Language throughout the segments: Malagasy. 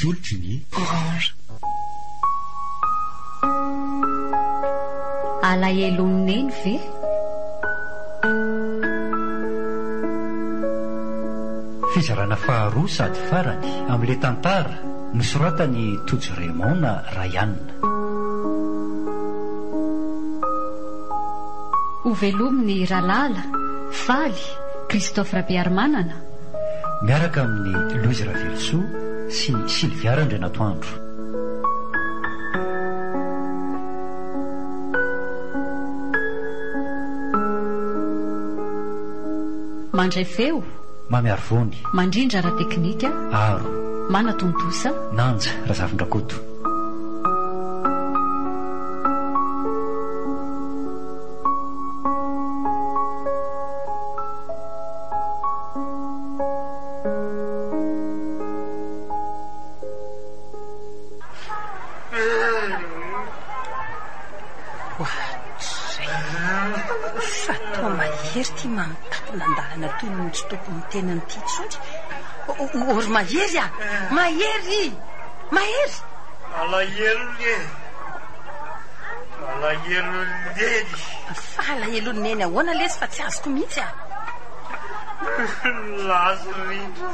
tolotry ny Orange. Alahelo-neny ve? Fizarana faharoa sady farany amin'ilay tantara nosoratany Tojo Raymond Rayanna. Ho velominy Ralala, Faly, Christophe Rabearmanana. Miaraka amin'ny Louise Ravelsoa sy Sylvia Randrenatoandro. Mandray feo, Mamiary Vony, mandrindra ra teknika, Aro, Manatontosa, Nanja Razavondrakoto. Ty manotapina andalana toy nontsy tompony tenany ty tsondry. Ory mahery a, mahery, mahery. Alahelo-neny. Fa alahelo-neny ahoana lesy fa tsy azoko mihitsy a. Lazo rindra.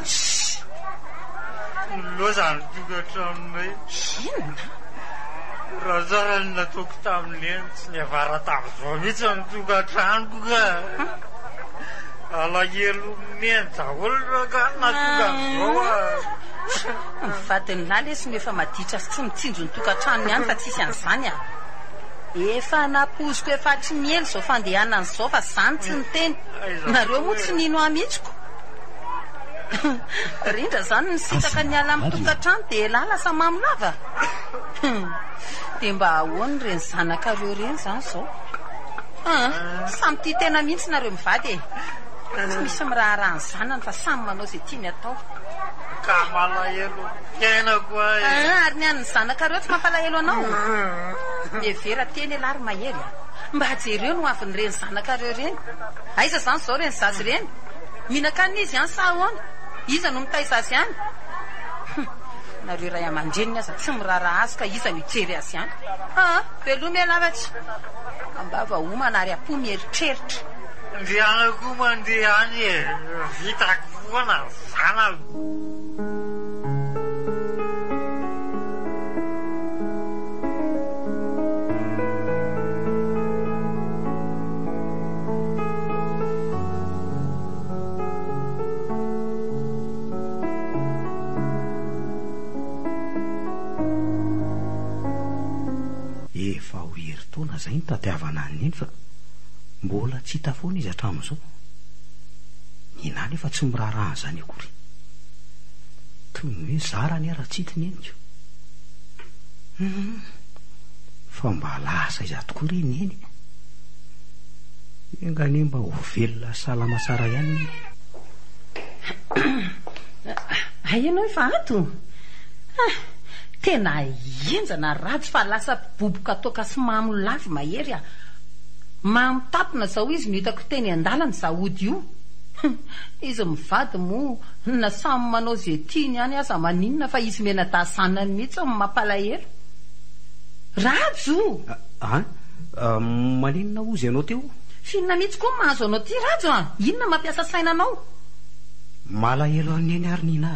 Loazany tokatranonay. Inona? Raha zarany nataoko tamin'eny tsy niavara tamin'izao mihitsy ny tokatranoko ka. Alahelo-neny daholo ka natonga amin'izao a. Mivadiny lahy lesy no efa maditra sy tsy mitsinjo ny tokatranony ihany fa tsisy an'izany a. Efa napoziko efa tsy miely zao fandehanana izao fa zany tsy niteny. Nareo moa tsy nino amitsiko. Rindra zany nisitaka ny ala amin'ny tokatrano dia lahy lasa mamolava. Dia mba ahoany reny zanakareo reny zany zao. Samy tia tena mihitsy nareo mivady e. Tsy misy miraharaha ny zanany fa samy manao izay tiany atao. Ka malahelo fiaina koa e. Ary ny an'ny zanakareo tsy mampalahelo anao. Dia vera teny alary mahery a. Mba hajereo no avin'ny reny zanakareo reny. Aiza zany zao reny zazy reny. Mihinan-kanina izy ihany sa ahoana? Iza no mitaiza azy ihany? Nareo ray aman-dreniny aza tsy miraharaha azy ka iza no hijery azy ihany. Velomy lavatsy. Ambava homana ary apo mieritreritra. Andehanako mandeha any e. Vitako foana zanako. Efa ho herintaona zay ny tadiavana an'iny fa mbola tsy hita foana izy hatramin'izao. Nina nefa tsy miraharaha an'izany akory. Toy ny hoe zara ny ara-tsitiny eniko. Fa mba lasa izy tokoa reny eny. Engane mba ho velona salama tsara ihany. Ianao efa ato. Tena enjana ratsy fa lasa boboka toka sy mamolafy mahery a. Mamotapina zao izy no hitako teny andalana zaody io. Izy mivady moa na samy manao izay tiany ihany aza maninona fa izy mena-dasanany mihitsy amin'ny mampalahelo. Rajo! Maninona ozy ianao teo? Finona mihitsy koa mahazo anao ty Rajo a. Inona mampiasa sainanao? Malahelo an'eny ary nina.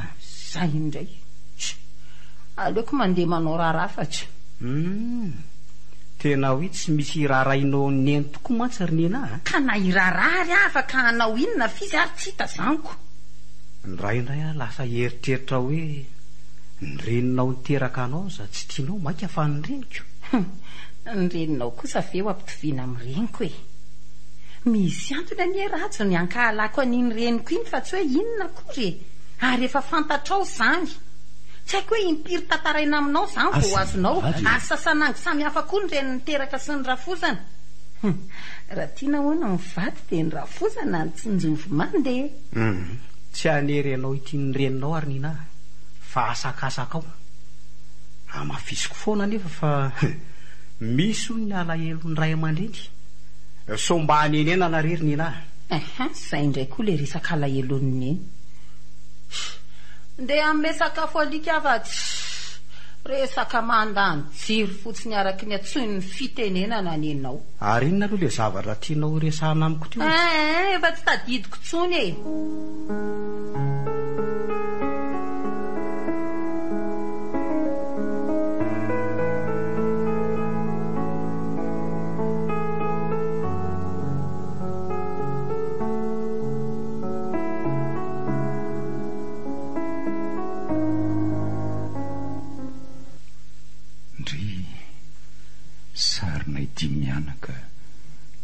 Zay indray. Aleoko mandeha manao raharafatra. Tena hoe tsy misy raharahinao neny tokoa mantsy ry nena. Ka na irarary afaka hanao inona fizy ary tsy hita zaniko. Indray lasa eritreritra hoe ny reninao niteraka anao za tsy tianao maika fa ny reniko. Ny reninao kosa ve ho ampitoviana amin'ny reniko e. Misy antony anie Rajo ny ankahalako an'iny reniko iny fa tsy hoe inona akory e. Ary efa fantatrao zany. Tsy haiko hoe impiry tantaraina aminao zany vao azonao. Ary sasanangy samy hafa koa ny reniny niteraka sy ny rafozana. Raha tiana hoana mivady dia ny rafozana ny tsinjovy mandeha. Tsy hanery anao ity ny reninao ary nina. Fa asakasaka ao. Amafisiko foana nefa fa misy ny alahelo ny ray aman-dreny. So mba hanenena narery nina. Zay indray koa le resaka alahelo neny. Ndeha amin'ny sakafo alika avatsy. resaka mandany jiro fotsiny araky ny atsoiny ny fitenenana nenao. Ary inona aloha le zavatra tianao resahana amiko ty? Efa tsy tadidiko tsony e. Mianaka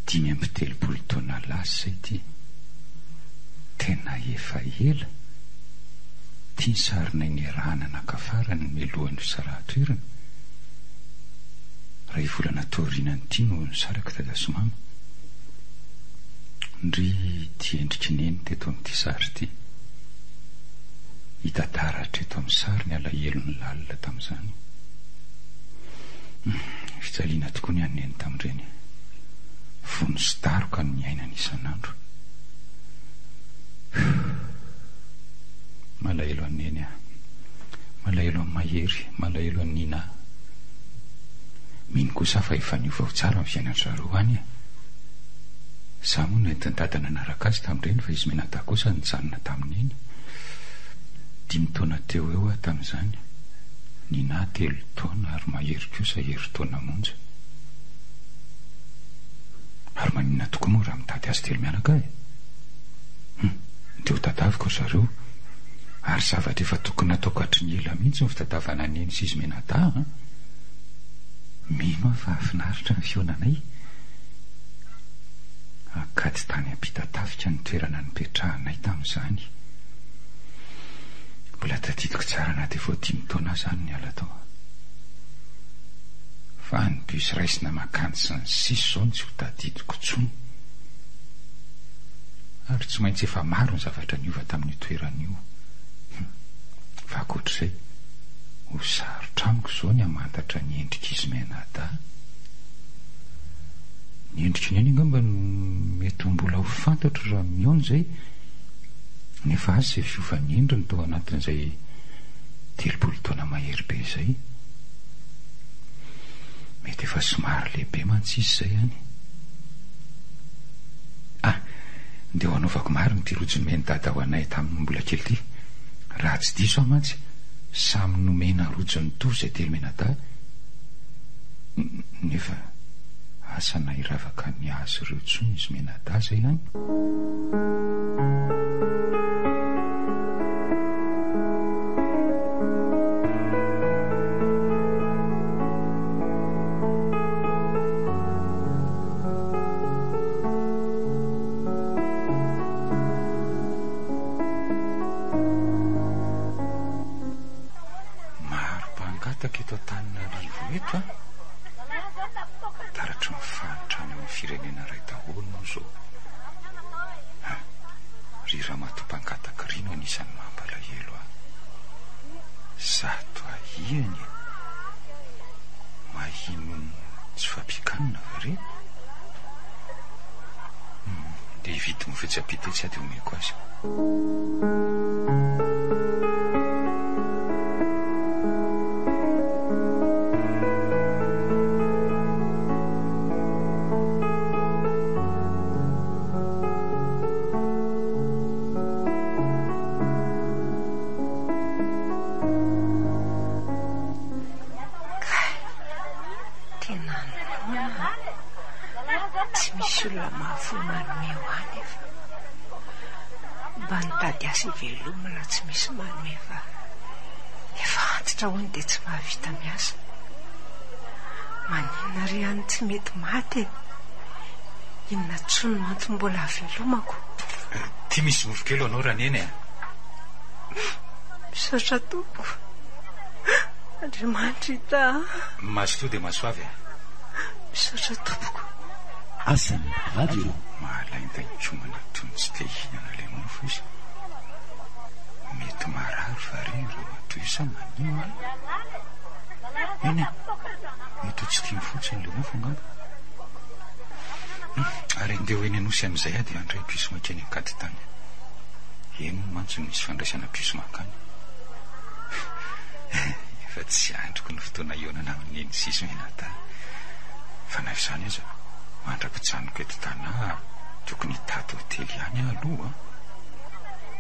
5 taona lasa ity tena efa ela tia sarinay ny rahana nakafarany melohan'ny sarahatoerana ray volana taorinany ity no nisaraka tadasomama ndry tia endriky neny teto amin'ity sary ity hitataratra eto amin'ny sary ny alahelo ny lalina tamin'izany fijaliana tokoa ny aneny tamin'ireny fony sy daroka ny miainana isan'andro. Malahelo aneny malahelo amin'ny mahery, malahelo amin'ny nina. Mino kosa fa efa niova ho tsara amin'ny fiainatra roany za moa nentiny dadana naraka azy tamin'ireny fa izy menata kosa nijanona tamin'iny 5 taona teo eo tamin'izany. Nina 3 taona ary mahery kosa 2 taona monja. Ary manina tokoa moa raha mitady azy telo mianaka dia ho tadaviko zareo ary zavatra efa tokony ataoko hatry ny ela mihitsy ny fitadavana neny sy izy menata. Mino fa afinaritra ny fionanay akady tany ampita-tafika ny toerana nipetrahanay tamin'izany. Mbola tadidiko tsara anaty vao 5 taona zany ny ala tao fa ny bus raisina makany sy ny sisy zao tsy ho tadidiko tsony ary tsy maintsy efa maro ny zavatra niova tamin'ny toeran'io fa akoatr'izay ho sarotra amiko zao ny hamantatra ny endrika izy menada. Ny endrika ny eny angamba mety ho mbola ho fantatro raha miona zay nefa azy izay fiovany endriny tao anatin'izay 30 taona mahery be izay mety efa somary lehibe mantsy izy zay any. Ndeha ho anaovako mariny ty rojony meny dada ho anay tamin'ny mbola kely ty raha tsy diso aho mantsy samy nomena rojony to zay telo menada nefa asa nairavaka ny azy ireo tsony izy menada zay any. Taratra mifantrany amin'ny firenena ray daholo moa zao. Ry Ramatoampankataka rino anisan'ny mampalahelo zato ahiany mahino tsy fampiakanina va re dia hividy mofetsapite tsy ady omeko azy. Velomana tsy misy manome fa efa antitra hoany dia tsy mahavita miasa maninona ry any tsy mety maty inona tsony manto mbola velomako. Ty misy mofokelo anao raha neny misaotra tompoko Andriamanitra hita maso to dia masoavy misaotra tompoko asany radio mahalainda hitsomana tony tsy te hihinana ilay mofo izy mety marary fa re ro toy isa manio eny mety ho tsy tiany fotsiny le mofo angamba ary andeha ho eny anosy amin'izay a dia andray piso makeny akady tany eny mantso misy fandraisana piso makany efa tsy androko ny fotoana ionana amin'iny sisy menata fa na izany aza mandra-pitsanoko eto tanahy tokony hitato hotely ihany aloha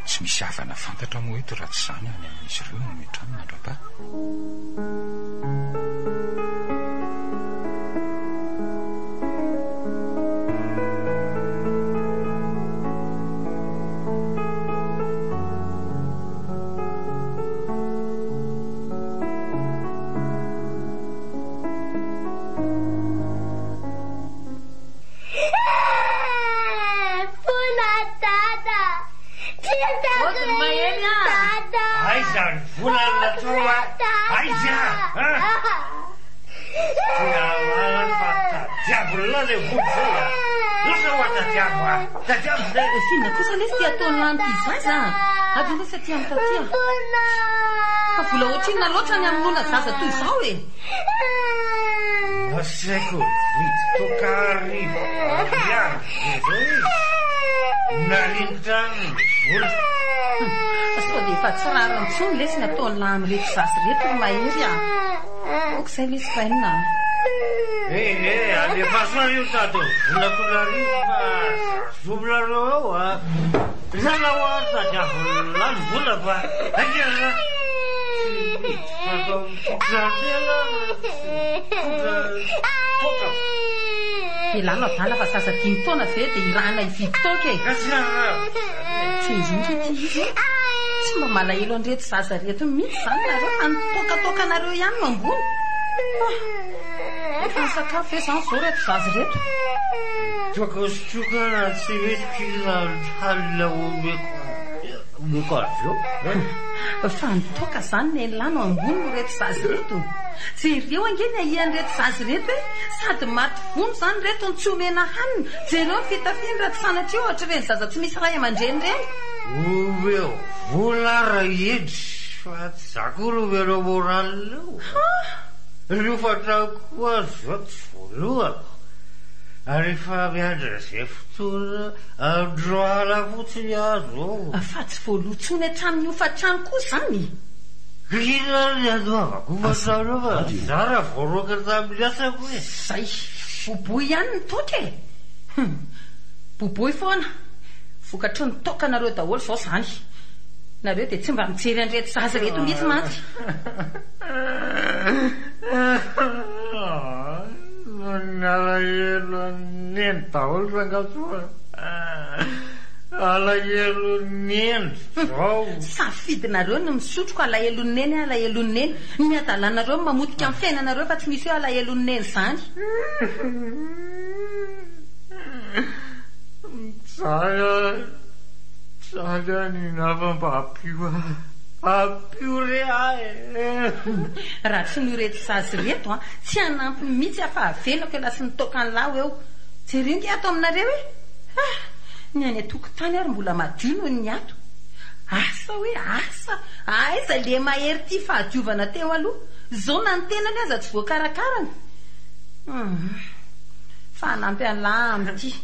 tsy misy havana fantatra moa eto raha tsy izany any amin'izy ireo no metrany mandrapa Fina kosa lesy ty ataony lampizay za avy lesy aty amin'ny tatia fa vola ohatrina loatra ny amin'olona zaza toy izao e asaiko vitsy toka arivo ariary zao izy narindrany vola fa sao dia efa tsy rariny tsony lesy ny ataony lahy amin'reto zasy reto no mahery a okizay lesy fainina alefa soa io tato volako narivo fa zovilareo eo a zana ho ary tadiavolany vola fa akeza ilana vala fa zaza 5 taona ve dia irana ividy toka e tsy indrindra ty izy tsy mba malahelo an'ireto zaza reto mihitsy zany nareo fa nitokatokanareo ihany mambony efa ny sakafo e zany zao reto zazy reto tokositokana tsy mesykila halina omeko avy eo fa nitoka zany ny lano ambony no reto zazy reto jereo angeny ahian'reto zazy reto e sady maty vono zany reto ny tsy omena hanina jereo ny fitafiny raty sanatria ohatra reny zaza tsy misy ray aman-dreny reny eo volara edry fa tsy zako rovereo moralileo riofatrakoa zao tsy voalohako ary efa miandra zay fotoana androala fotsiny azo ao fa tsy voalotsony hatramin'ny ofatrano koa zany inany adoavako fatrano fa zara voaroaka tamin'ny asako e zay boboy ihany ny totra e boboy foana vokatry ny toka nareo daholo zao zany nareo dia tsy mba mijery an'ireto zazy reto mihitsy mantsy alahelo neny daholo fangasoa alahelo neny zao safidinareo no misotroko alahelony neny alahelony neny ny adalanareo mamotika amin'ny fiainanareo fa tsy misy hoe alahelony neny zany tsaya ny navamba apio re ae raha tsy no reto zazy reto a tsy hanampy mihitsy afa avelako e lasy nitokany laho eo jereo nge ato aminareo e ny any atokotany ary mbola madio noho ny ato asa hoe asa aiza le mahery ty fahadiovana teo aloha zao na ny tenany aza tsy voakarakarany fa hanampy an'lahy amity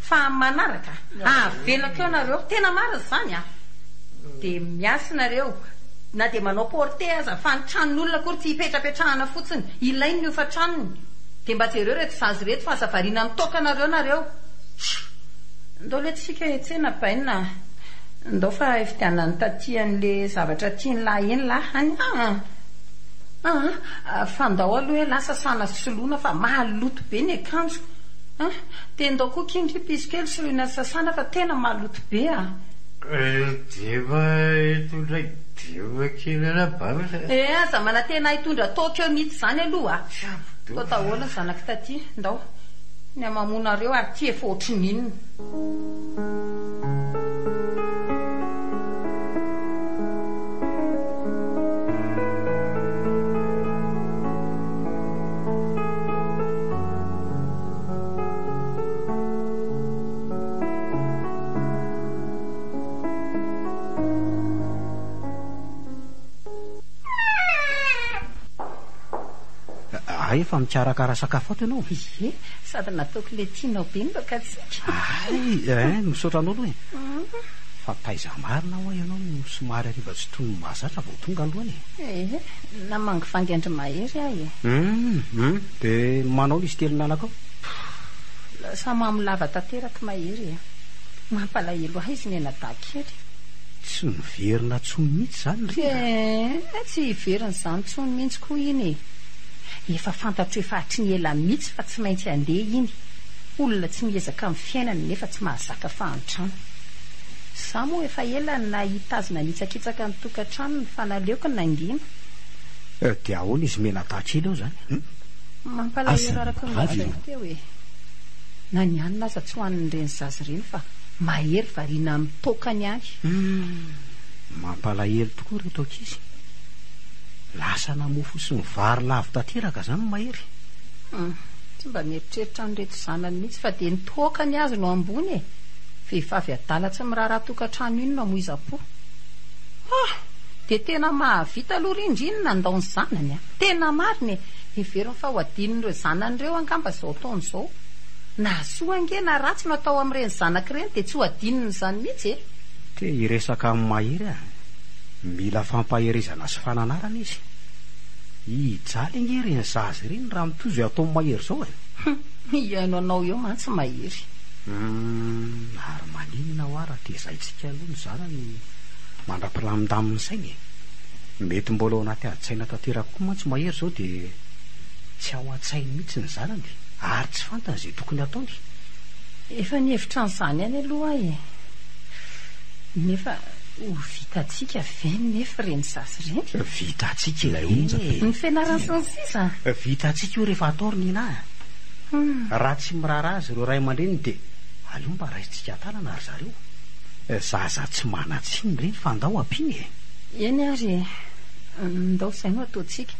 fa manaraka avelako eo nareo tena mariny zany a dia miasinareo na dia manao porte aza fa ny tranon'olona kory tsy hipetrapetrahana fotsiny ilainy ny ofatranony dia mba jereo reto zazy reto fa azavariana mitokanareo nareo ndao le tsika etsena baina ndao fa efidianany tatian'le zavatra tiany lahy eny lahy any fa ndao aloha hoe lasa sana soloana fa mahaloto be ny akanjo dia ndao koa kindry pisikely soloina sasana fa tena mahaloto be deva hitondra deva kelana bavatra aza manatena hitondra tokeo mihitsy zany aloha tao dahola zanaky taty ndao ny amamonareo ary ty efa ohatrin'inona efa mikarakara sakafo ato ianao e sady nataoko le tianao be ny lokatsika misaotra anao aloha e fa taiza marina ho ianao no somary ariva tsy tony mahazatra vao tonga alohany namangy vangyandry mahery ahy dia manao izy telo nanakao lasa mamolava tanteraka mahery mampalahelo ahy izy nenadakely tsy miverina tsony mihitsy zany tsy hiverina izany tsony mihitsy koa iny efa fantatro efa hatry ny ela mihitsy fa tsy maintsy andeha iny olona tsy miezaka amin'ny fiainany nefa tsy mahazaka fahantrano za moa efa ela na hitazona nitsakitsaka ny tokantrano ny fanaleoko ny nangina dia ahoana izy menadakely eo zany mampalahelo araka nyteo na ny anina aza tsy hoan'ny reny zazy reny fa mahery variana amin'ny tokany any mampalahelo tokoa reto ankizy lasa namofo sy ny vary lavo tanteraka zany mahery tsy mba mieritreritra nyreto zanany mihitsy fa dia nitokany azy no ambony vehivavy adala tsy miraharaha tokantrano iny no amoiza-po dia tena mahavita aloha rindriny nandaony zanany tena mariny everiny fa ho adinon'ireo zanan'ireo angamba zao taona izao na soa ange na ratsy no atao amin'ireny zanak'ireny dia tsy ho adinony zany mihitsy te hiresaka amin'ny mahery mila fampaherezana sy fananarana izy hijaly angery ny zazy reny raha mitozo ataony mahery zao iaino anao eo mantsy mahery ary maninona ho ara dia zayntsika aloha ny zanany mandra-pilamindaminy sainy mety mbola ao anaty adi-tsaina tanteraka koa mantsy mahery zao dia tsy ao an-tsainy mihitsy ny zanany ary tsy fantany izay tokony ataony efa nihevitra n'izany any aloha nefa ho vitatsika veny nefa reny zazy reny vitatsika ilay ny fianarany sy ny sisa vitatsika io rehefa ataoriny ina raha tsy miraharaha azy ireo ray aman-dreny dia aleo mba raisitsika tanana ary zareo zaza tsy manatsiny reny fa andao ampiny eny ary ndao izay no ataontsika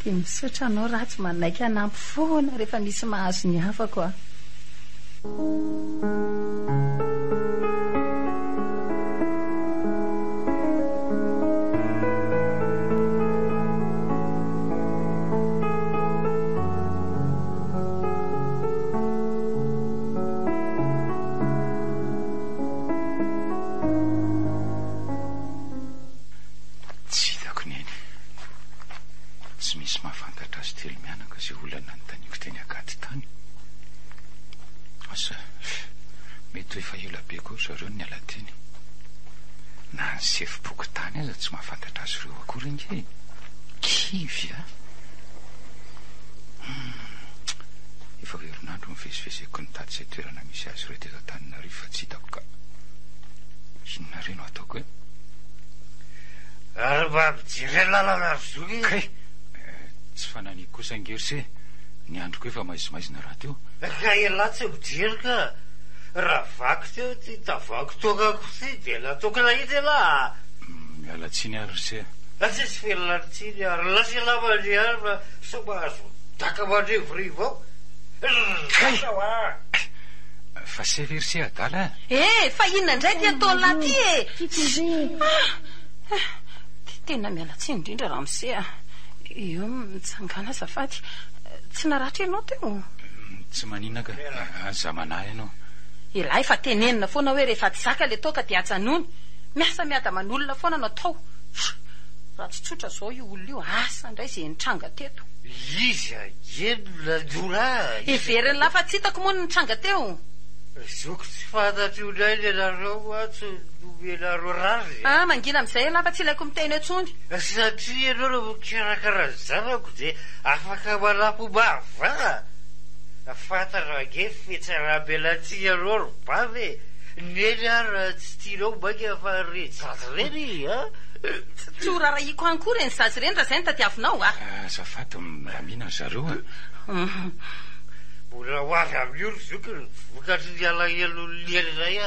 dia misotra anao raha tsy manaiky hanampy foana rehefa misy mahazo ny hafako zareo ny alatiny na ny sefy-boky tany aza tsy mahafantatra azy ireo akory nge kivy efa herinandro mivezivezeko ny tady izay toerana misy azy ireo teto Antananarivo fa tsy hitako ka inona reno ataoko ary mba mijery lalana azoky tsy fanany kosa ngery se ny androko efa maizimaizina raha teo ka ela tsy mijery ka raha vaky teo ty tavako tokako ty dia natokana hita ela miala tsiny ary se tsisy felonantsiny ary lasa lamany ary fa somahazo daka mandrevorivo ao fa se very se adala fa inona indray ty atao laty tena miala tsiny indrindra raha mise eo mitsangana azafady tsy naratra ianao teo tsy maninona ka aza manahy ianao ilahy fa tenenina foana hoe rehefa tsy zaka le toka dia atsanony miasa miada man'olona foana no atao raha tsy tsotra zao io olona io asa indray izay nitranga teto izy enona dora everiny laha fa tsy hitako moa nitranga teo zoko tsy fantatro indray ny anareo tsy nomenareo razy mangina amin'izay laha fa tsy ilaiko miteny etsony satria ianao no mikarakara zanako dia afaka manapo mavaa fantana ange fetsarambelatsy ianao robavy neny ary tsy tianao maika fa rejazy reny tsy ho rarahiako any koa reny zazy reny raha izay ny tadiavinao azafady milamina zareo mbola ho avy amin'io ry zoky ny vokatry ny alahelon'ny elizay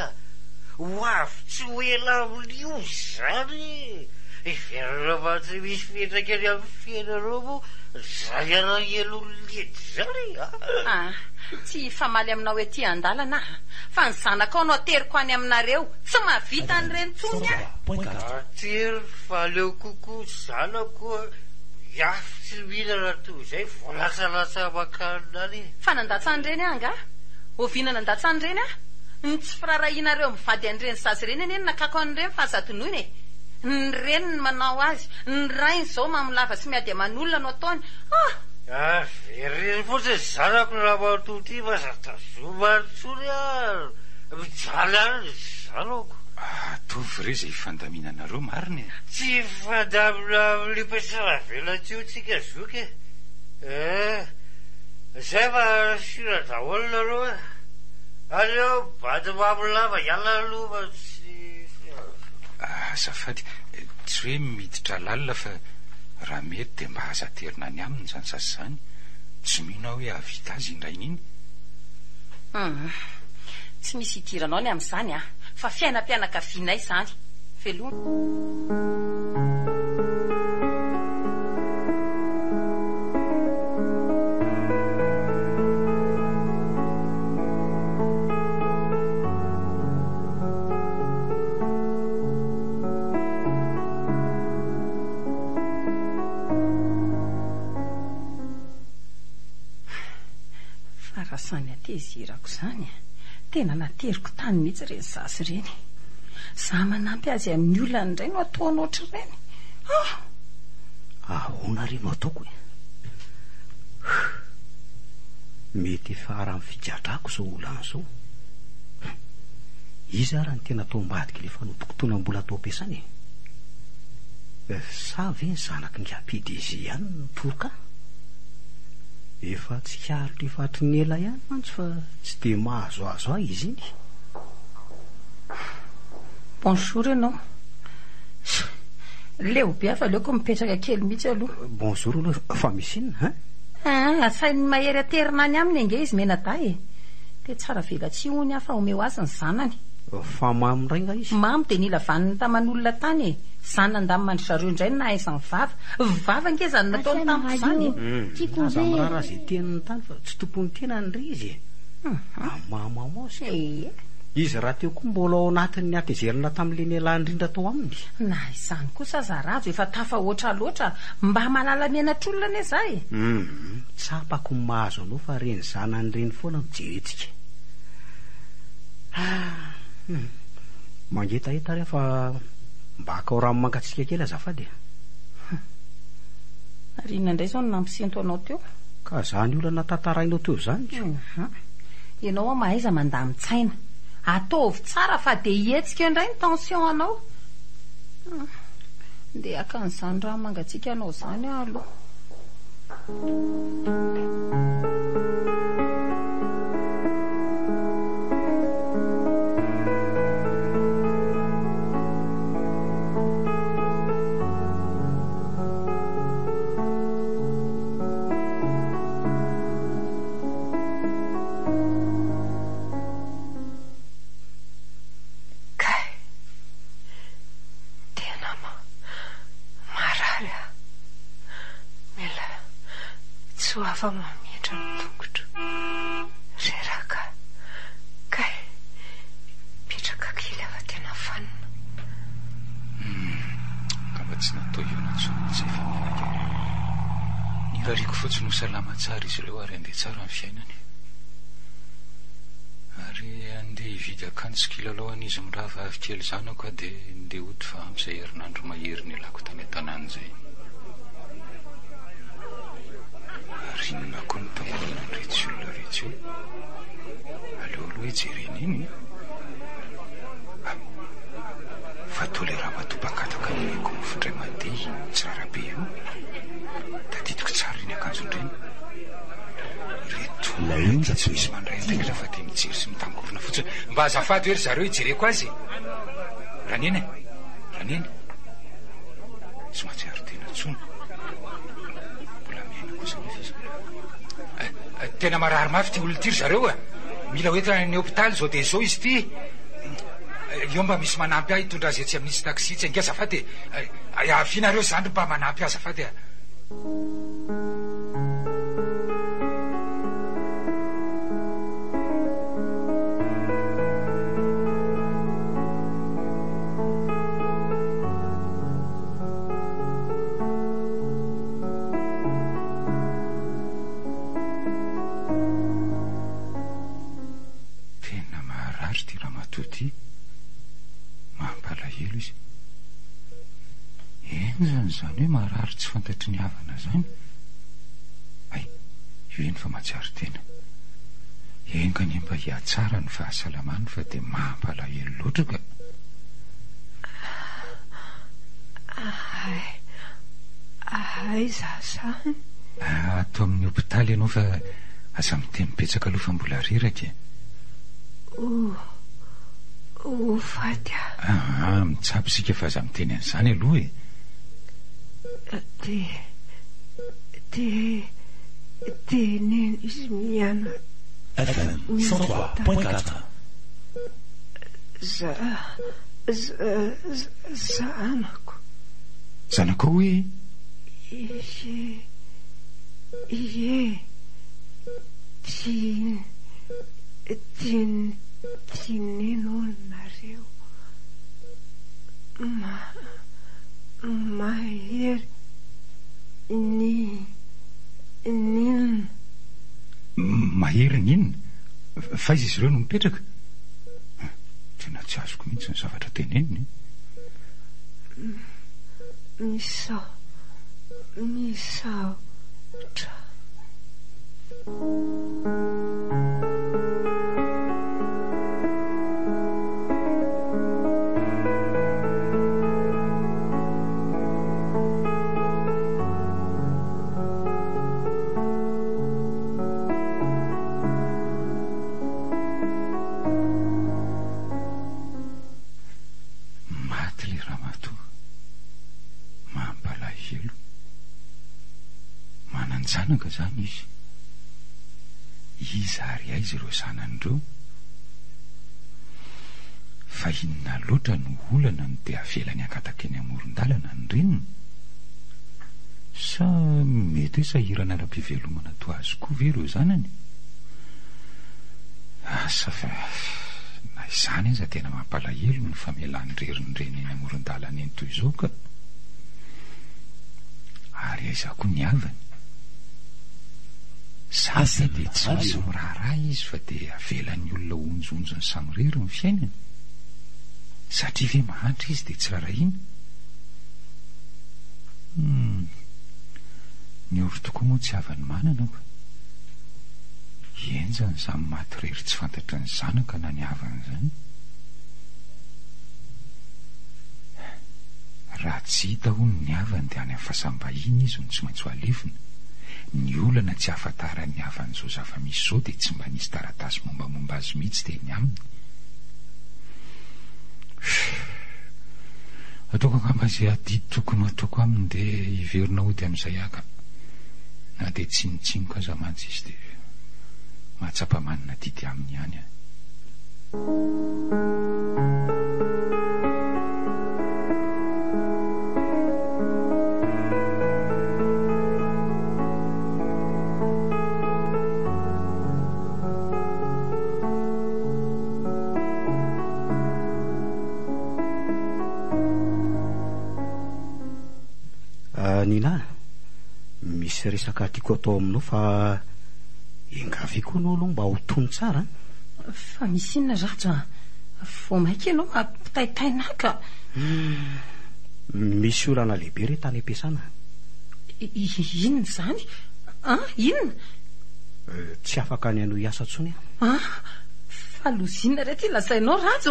ho avy tsy ho ela amin'io zany iverana mantsy misy fiantraika any amin'ny fiainareo moa zay alahelon'ny edy zany tsy famaly aminao hoe ty andalana fa ny zanakao no ateriko any aminareo tsy mahavita an'ireny tsony atery fa leo kokoa zanako iafy tsy mihinana toy izay voalatsalatsa makanonany fa nandatsany reny anga oviana nandatsany reny ny tsy firarahianareo mivady an'ireny sasy reny eny nakako an'ireny fa azatonoiny e. Ny reny ny manao azy, ny rainy zao mamilava sy miady aman'olona no ataony. Very fotsiny zanako raha matoty fa zatazomantsony a mijaly any zanako. Atovy re zay ifandaminanareo mariny. Tsy fandamina lipetrara velatio tsika zoky e. Zay fa sira daholo nareo e. Aleo bady mamilava iala aloha tsy azafady tsy hoe miditra lalina fa raha mety dia mba azaterina any aminy zany sasy zany. Tsy mino hoe avita azy indrainy iny. Tsy misy hidiranao ny amin'izany a, fa fiainam-pianakavianay izany. Velona. Farasany atezirako izany a, tena nateriko tany mihitsy ireny zasy ireny. Za manampy azy amin'ny olona indray no ataony ohatr'ireny. Ahoana ry no ataoko e? Mety efa ara-ny figadrako zao olana zao. Izy ara ny tena tao ambadika ilay fanotokotonam-bola atao ampiasany e. Sa ve ny zanaky ny PDG ihany no toroka? Efa tsy hiaro ny fatry ny ela ihany mantsy fa tsy dia mahazoazo ahy izy iny. Bonjour ianao. Leo be afa aleoko mipetraka kely mihitsy aloha. Bonjour aloha, fa misy inona? Asainy mahery aterina any aminy ange izy mena-day e. Dia tsara vela tsy hony afa omeo azy ny zanany. Fa mamy ray nga izy? Mamy dia nila vaniny taman'olona tany e. Zanany mandry zareo indray ny nahaizany vava. Vava ange zany nataony tamiko izany e. Aza mirara izay teniny tany fa tsy tompony tena ny ry izy e. Mamamosy izy raha teo koa mbola ao anatin'ny atezerina tamin'ilay ny alany indrindra tao aminy. Na izany kosa zarazo efa tafa oatra loatra mba malala menatr'olona ane zay. Tsapako ny mahazo anao fa reny zanany reny foana mijeretsika. Mangetaheta rehefa mba akao rano mangatsika kely azafady. Arina indray zao no nampisento anao teo. Ka zany olana tantarainao teo zany. Ianao a mahaiza mandamin-tsaina. Ataovy tsara fa dia hietsika indray ny tension anao. Dia akan'izany rano mangatsika anao zany aloha. Afa mamietra ny tongotro reraka kay petraka kely afa tena fanina. Kamba tsy natao eo natsony tsy efa menaka. Ny rariko fotsiny ho salama tsara izy ireo ary andeha tsara ny fiainany. Ary andeha hividy akanjo kilalao an'izy mirava avy kely zanako dia andeha hody fa amin'izay herinandro mahery ny lako tany an-tanàna izay. Rinona koa ny tamorona ny retsyolona retsy io. Aleo aloha hijerena iny. Fa tole raha matopakataka ny meko mifindray mandeha tsy rarabe io. Tadidiko tsara iny akanjo indreny. Reto lainja tsy misy mandray antegna rehefa dia mijery sy mitangorona fotsiny. Mba azafady hoe ry zareo hijereko azy. Raneny e, raneny. Tsy mahatsiaro tena tsony. Tena marary mafy ty olona tiry zareo a. Mila hoentina ny hôpitaly zao dia zao izy ty. Eo mba misy manampy ahy hitondra azy etsy amin'isy taxi tsy ange azafady. Afinareo zandry mba manampy azafady a. Zany hoe marary tsy fantatry ny havana zany. Ay, io eny fa mahatsiaro tena. Engany mba hiatsara ny fahasalamany fa dia mampalahelo loatra ka. Aiza zany? Ato amin'ny hopitaly ianao fa aza miteny mipetsaka aloha fa mbola reraka. Fatya. Mitsapy sika fa aza miteny an'izany aloha e. Teneny izy miana FM 103.4. Zanako. Zanako hoe? Ie. Tinenonareo mahery ninona. Mahery ninona? Fa izy ireo no mipetraka? Tena tsy azoko mihitsy ny zavatra teneniny. Misaotra. Maty le Ramatoa. Mampalahelo. Mananjanaka zany izy. Iza ary aiza ireo zanan'ireo? Fa inona loatra no olana no dia avelany akataka eny amoron-dalana ny reniny? Sa mety hoe sahirana ara-pivelomana toa azy koa ve ireo zanany? Asa fa na izany aza tena mampalahelo ny famelan'ny reriny reny eny amoron-dalana eny toy izao ka. Ary aiza koa ny havany? Sady dia tsy misy miraharaha izy fa dia avelan'ny olona onjonjony samirery ny fiainany. Satria ve mahantra izy dia tsy rarahina? Ny oro tokoa moa tsy havany manana ko. Enjany samy maty rery tsy fantatry ny zanaka na ny havany zany. Raha tsy hita hono ny havany dia any amin'ny fasambahiny izy no tsy maintsy ho alefina. Ny olana tsy ahafantarany ny havan'izao zava-misy izao dia tsy mba nisy taratasy mombamomba azy mihitsy teny aminy. Ataoko angamba izay adidy tokony ataoko aminy dia hiverina hody amin'izay aka. Na dia tsinitsiniko aza mantsy izy dia mahatsapa-manina didy aminy ihany. Nina, misy resaka tiako atao aminao fa engaviko anao aloha mba ho tony tsara. Fa misy inona ratsy vao maika ianao mampitaitainaka. Misy olana lehibe re tany am-piasana. Inona zany? Inona? Tsy afaka ny ano hiasa tsony. Fa lozina re ty lazainao ratsy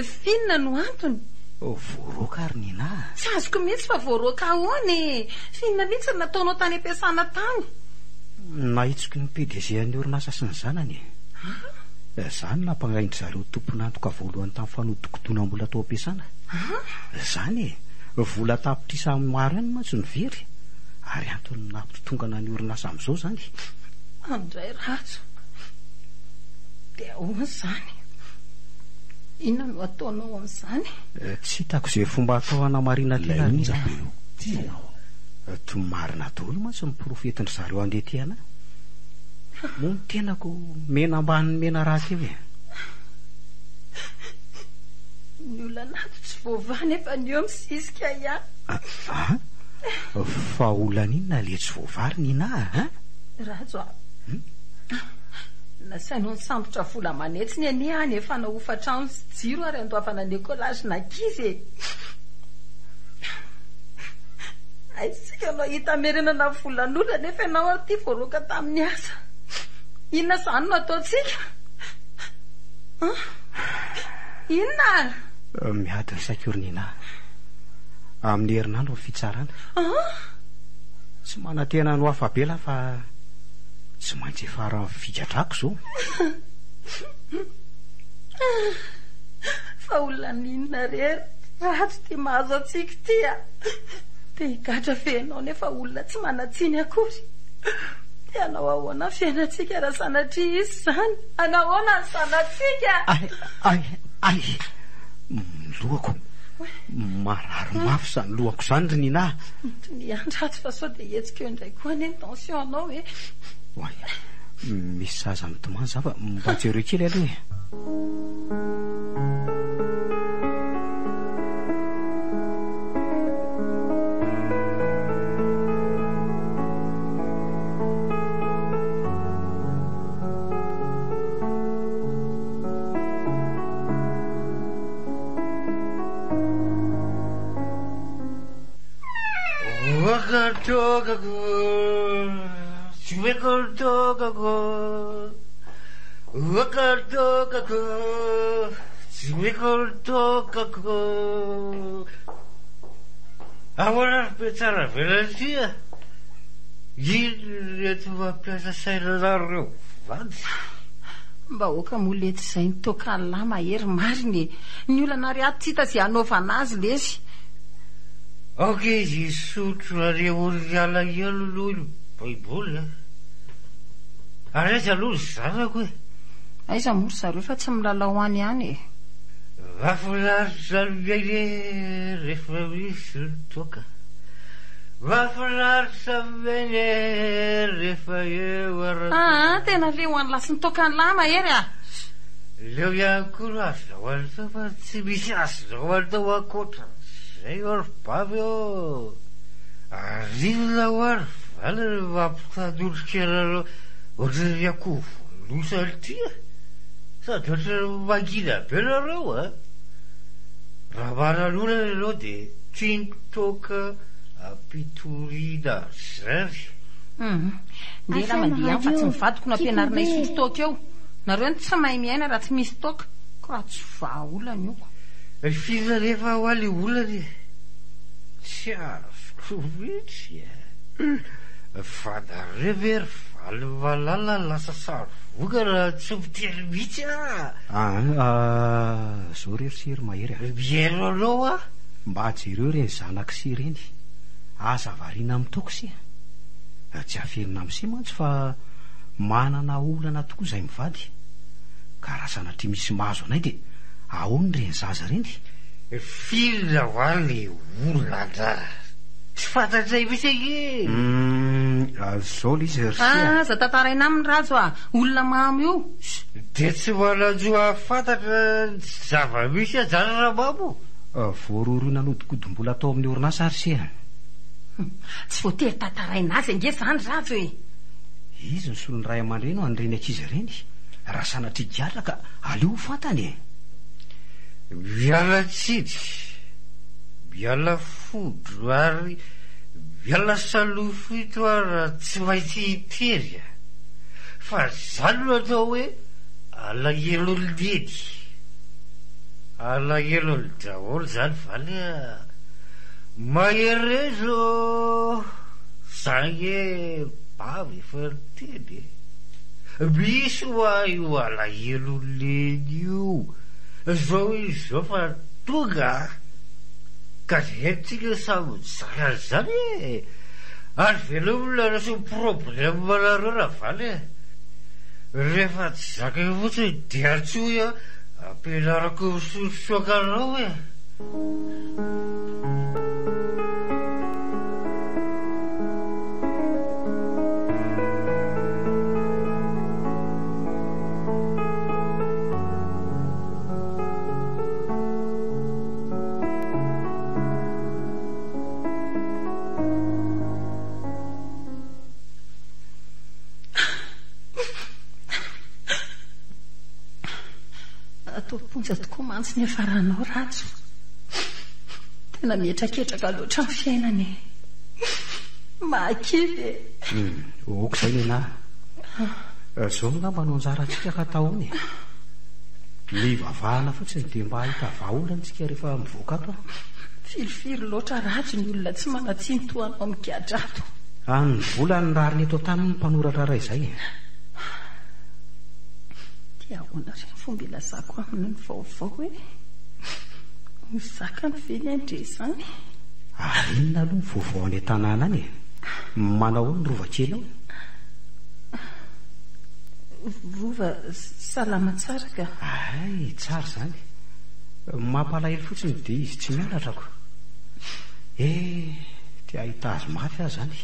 finona no antony? Voaroaka ary Nina. Tsy azoko mihitsy fa voaroaka ahoany? Finona mihitsy nataonao tany am-piasana tany? Nahitsoko ny PDG-an'ny orinasa sy ny zanany. Zany nampangaindry zareo tompon'antoka voalohany tamin'ny fanodikotonam-bola tao am-piasana. Zany vola tapitrisa maro ihany mantsy ny very. Ary antony nampitotongana ny orinasa amin'izao zany. Andray ratso. Dia ahoana zany? Inona no ataonao amin'izany? Tsy hitako izay fomba atao hanamarina tena Nina. Toy marina daholo mantsy ny profetindry zareo andeha tiana. Moa ny tenako mena ambany mena raha teo e. Ny olanato tsy voava nefa ny eo misisika ihany. Fa olana inona le tsy voavary Nina? Rajo nasainao ny sambotra vola manetsiny any any efa nahofatrano sy jiro ary andoavana ny ekolazy na kizy. aisika anao hita merenana volan'olona nefa ianao aty voaloka tamin'ny asa. Inona izany no ataontsika? Inona? Miady ny sakornina amin'ny herinandro ny fitsarana. Tsy manantena no afabela fa tsy maintsy efara figadrako zao. Fa olona ninona rery ratsy ty mahazo atsika tya. Te higatra fenao nefa olona tsy manatsiny akory. Te anao ahoana fiainatsika raha sanatria izy zany? Anahoana ny sanatsika? Ay lohako marary mafy zany lohako zany ry nina. Ny andratsy fa sao dia hetsika eo indray koa ny intention anao e. Misy zaza mitomany za fa mba jereo kely aloha e. Ahoana ry be tsara velatria? Ino reto mampiasa sainanareo vady? Mba hoaka molety izay ny tokan'lahy mahery mariny. Ny olana ry ato tsy hita izay hanaovana azy lesy. Aoka izy isotro ary oriala elo aloha iny baiboly. Araiza aloha zanako e. Aiza mory zareo fa tsy milalao any ihany e. Mahafinaritra miaine rehefa misy ny toka. Mahafinaritra miaine rehefa eo ara. Tena leo any lasy ny tokan'lahy mahery a. Leo ihany koa azo ho atao fa tsy misy azo ho atao akoatra. Zay ory bavy eo. Arina ho ary valy ny mampitandolokela ohatran'ny akoho volosany tia. Sady ohatran'ny mangina be nareo a. Raha manan'olana ianao dia tiany toka ampitoriana zany. Ndela mandeha fa tsy mivadiko no ampianarina isotro toka eo. Nareo ny tsy mahay miaina raha tsy misy toka. Ka raha tsy vahaolana io. Fina rehefa ho any olany tsy azoko mihitsy fa nareo very valy malala lasa sarovoka raha tsy miteny mihitsy zao rerisery mahery miaino anao a. Mba jereo reny zanak'isy reny aza variana amin'ny toko sia. Tsy afenina amin'isi mantsy fa manana olana tokoa izay mivady. Ka raha sanatria misy mahazo anay dia ahoany reny zaza reny? Filona ho any olana tsy fantatray misy zao le izy za tantaraina aminy rajo a olona mamy io. Dia tsy manajo afantatra zava-misy ajanona mamo. Voarorona nodikodim-bola atao amin'ny orinasa ary sia. Tsy voatery tantaraina azy ange zany rajo e. Izy ny solony ray aman-dreny ho an'ireny ankizy reny. Raha sanatria giatra ka aleo fantany e. Miala tsidry, miala fodro ary miala salofito raha tsy maintsy hitery. Fa zany no atao hoe alahelo leny. Alahelo ny daholo zany valy a. Maherezo zange bavy efa teny. Misy hoa io alahelo leny io. Zao izy zao fa tonga ka zentsika samy zaka zany e. Ary velomina raha problème manareo raha valy e. Rehefa tsy zaka io fotsiny dia atsoa ampianarako misotrosoakanao e. Tomponja tokoa mantsy ny afaranao rajo. Tena mietraketraka loatra ny fiainany. mahakely oko izay ny nahy zao ngamba no anjarantsika ka taony ny vavahana fotsiny dia mba hahita vahaolantsika rehefa mivoaka ato filofiry loatra ratsy ny olona tsy manatsiny toanao migadrato any volany rariny eto taminy mpanoratra ray izay dia ahoana reny fomba ilazako aminy ny vaovao hoe ny zaka ny vely andre izany ary inona aloha ny vaovao any an-tanàna any manao ny rovakely ao rova salama tsara ka ay tsara izany mampalahelo fotsiny dia izy tsy mianatrako dia ahita azy mafy azy zany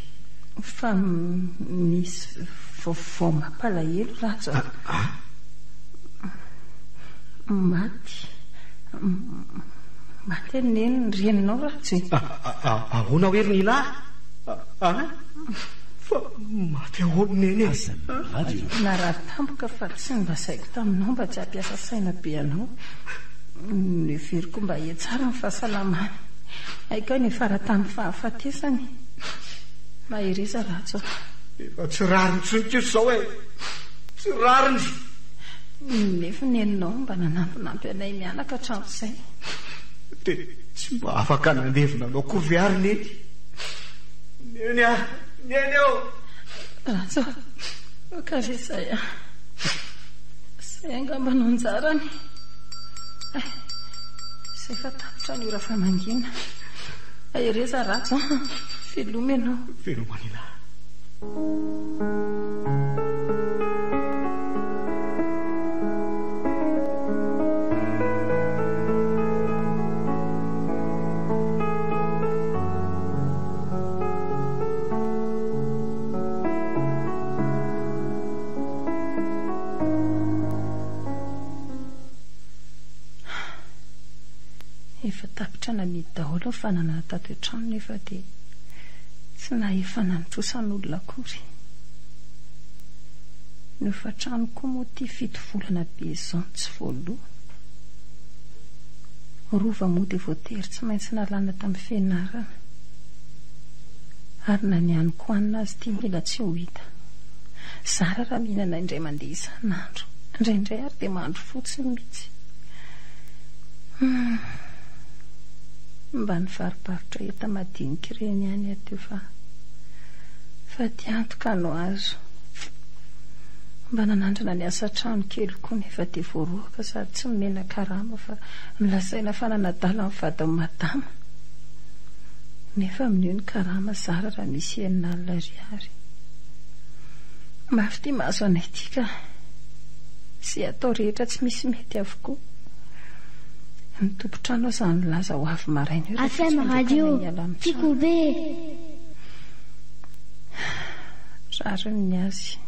fa misy vaovao mampalahelo ratso maty neny ny reninao ratso ahoana hoe ry nylahy fa maty ahoana neny narary tampoka fa tsy mbasaiko taminao mba tsy hampiasa saina be anao neveriko mba tsara ny fahasalamany aika ny faratany fahafatesany mahereza ratso tsy rariny tsoniko izao tsy rariny nefa neninao mba nanampinampy anay mianaka hatramin'izay dia tsy mba afaka nandevina anao koviary neny neny eo ratso karesay say angamba no anjarany zay fa tapitra ny ora famangina ahereza ratso velomy ianao velomanina efa tapitra namidy daholo ny fananana tato an-trano nefa dia tsy nahefa nanotrosan'olona akory no efa trano koa moa tia fito volana be izao tsy voaloha rova moa dia voatery tsy maintsy nalana tamin'ny fianarana ary na niany koanina azy tia mila tsy ho hita zara raha mihinana indray mandeha isan'andro indraindray ary dia mahandro fotsiny mihitsy mba ny varibarotra eta madinika ireny ihany ateo fa tiantoka no azo mba nanandrana ny asa trano kely koa nefa dia voaroaka sady tsy mimena karama fa milasaina fa nanadala amin'ny vadiny madama nefa amin'io ny karama zara raha misy enina alina ariary mafy tia mahazo anay ity ka sy atao rehetra tsy misy mety avokoa ny tompotrano izany laza ho avy maraina io FM radio tiako be rariny ny azy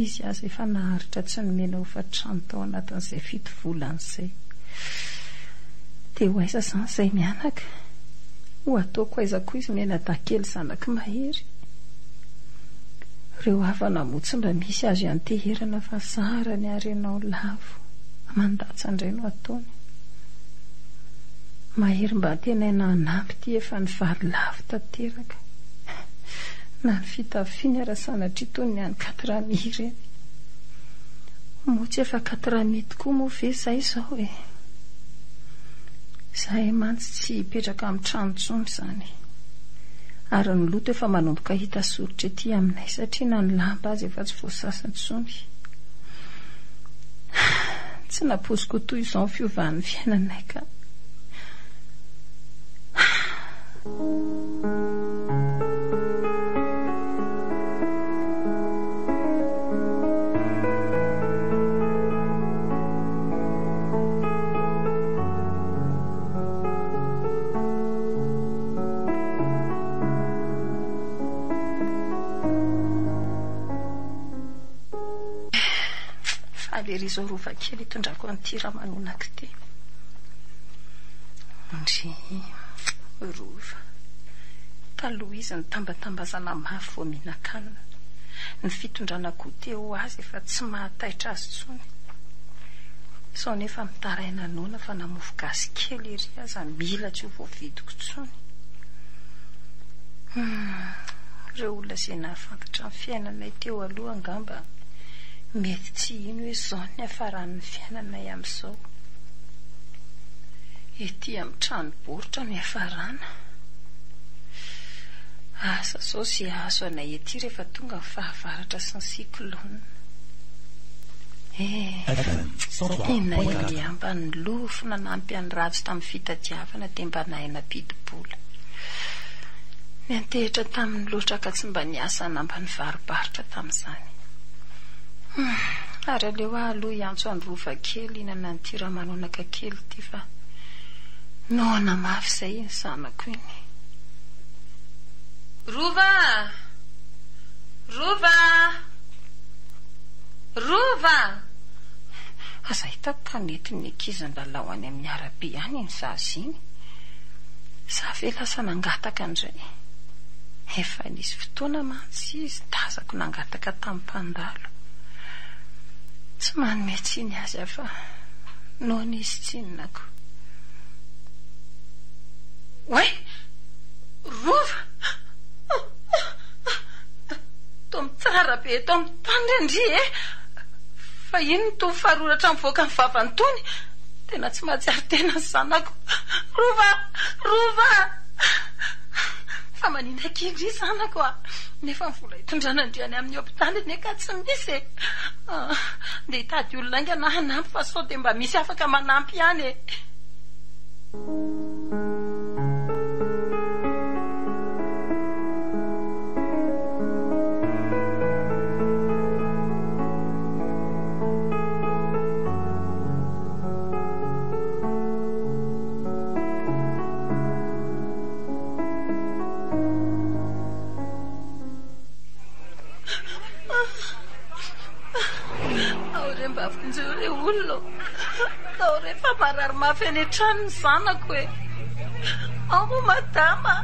izy azy efa naharitra tsy nomena ho fatrano tao anatin'izay fito volan'izay dia ho aiza izany izay mianaka ho ataoko aizako izy mena dakely zanaky mahery ireo havana motsy mba misy azo anteherana fa zara ny arenao lavo mandatsa indray no ataony mahery mba tenaina anampy ty efa ny vary lavo tanteraka na ny fitafiany arasanatry tony ny any 4 mi ireny motsy efa 4 mi tokoa moa ve zay izao zahay mantsy tsy hipetraka amin'ny trano tsony izany ary ny loto efa manomboka hita soritra ety aminay satria na ny lamba azy efa tsy voasasany tsony tsy napoziko toy izao ny fiovan'ny fiainanay ka alerizao rova kely hitondrako an'ity raha manonaky ty ndry rova taloha izy ny tambatambazana mafy vao mihinan-kanina ny fitondrana gote ho azy efa tsy mahataitra azy tsony sao nefa mitaraina nona fa namofo gasy kely ery aza mila tsy ho voavidiko tsony Ireo olona izay nahafantatra ny fiainanay teo aloha angamba mety tsy ino hoe izao ny hafaran'ny fiainanay amin'izao. Ety amin'ny tranombaoritra no hafarana. Asa izao izay azo anay ety rehefa tonga ny fahavaratra sy ny siklona. Inay le ambany lofo nanampy an'ny ratsy tamin'ny fitadiavana dia mba naina pidibola. Niantehitra tamin'ny loatra ka tsy mba niasa nambany varobaritra tamin'izany. Ary aleo aloha iantso any rova kely inana nyty ramanonaka kely ty fa noana mafy izay ny zanako iny. Rova! Rova! Rova! Aza hitako ka nety ny ankizy-nlalao any amin'ny arabe any ny zaza iny. Za ve lasa nangataka andray? Efa nisy fotoana mantsy izy tazako nangataka tamin'ny mpandalo. Tsy manome tsiny azy afa noho nisy tsinonako. Oay! Rova! Tomy tsara be eto amin'ny tany andry fa ino ny tony faroratra mivoaka ny vavany tony? Tena tsy mahatsiaro tena ny zanako. Rova! Rova! Fa manina kely zanako nefa ny vola hitondrana andriany amin'ny hopitaly neka tsy misy. Nde hitady olona inga na hanampy fa sao dia mba misy afaka manampy ihany marary mafy any an-trano ny zanako Amo madama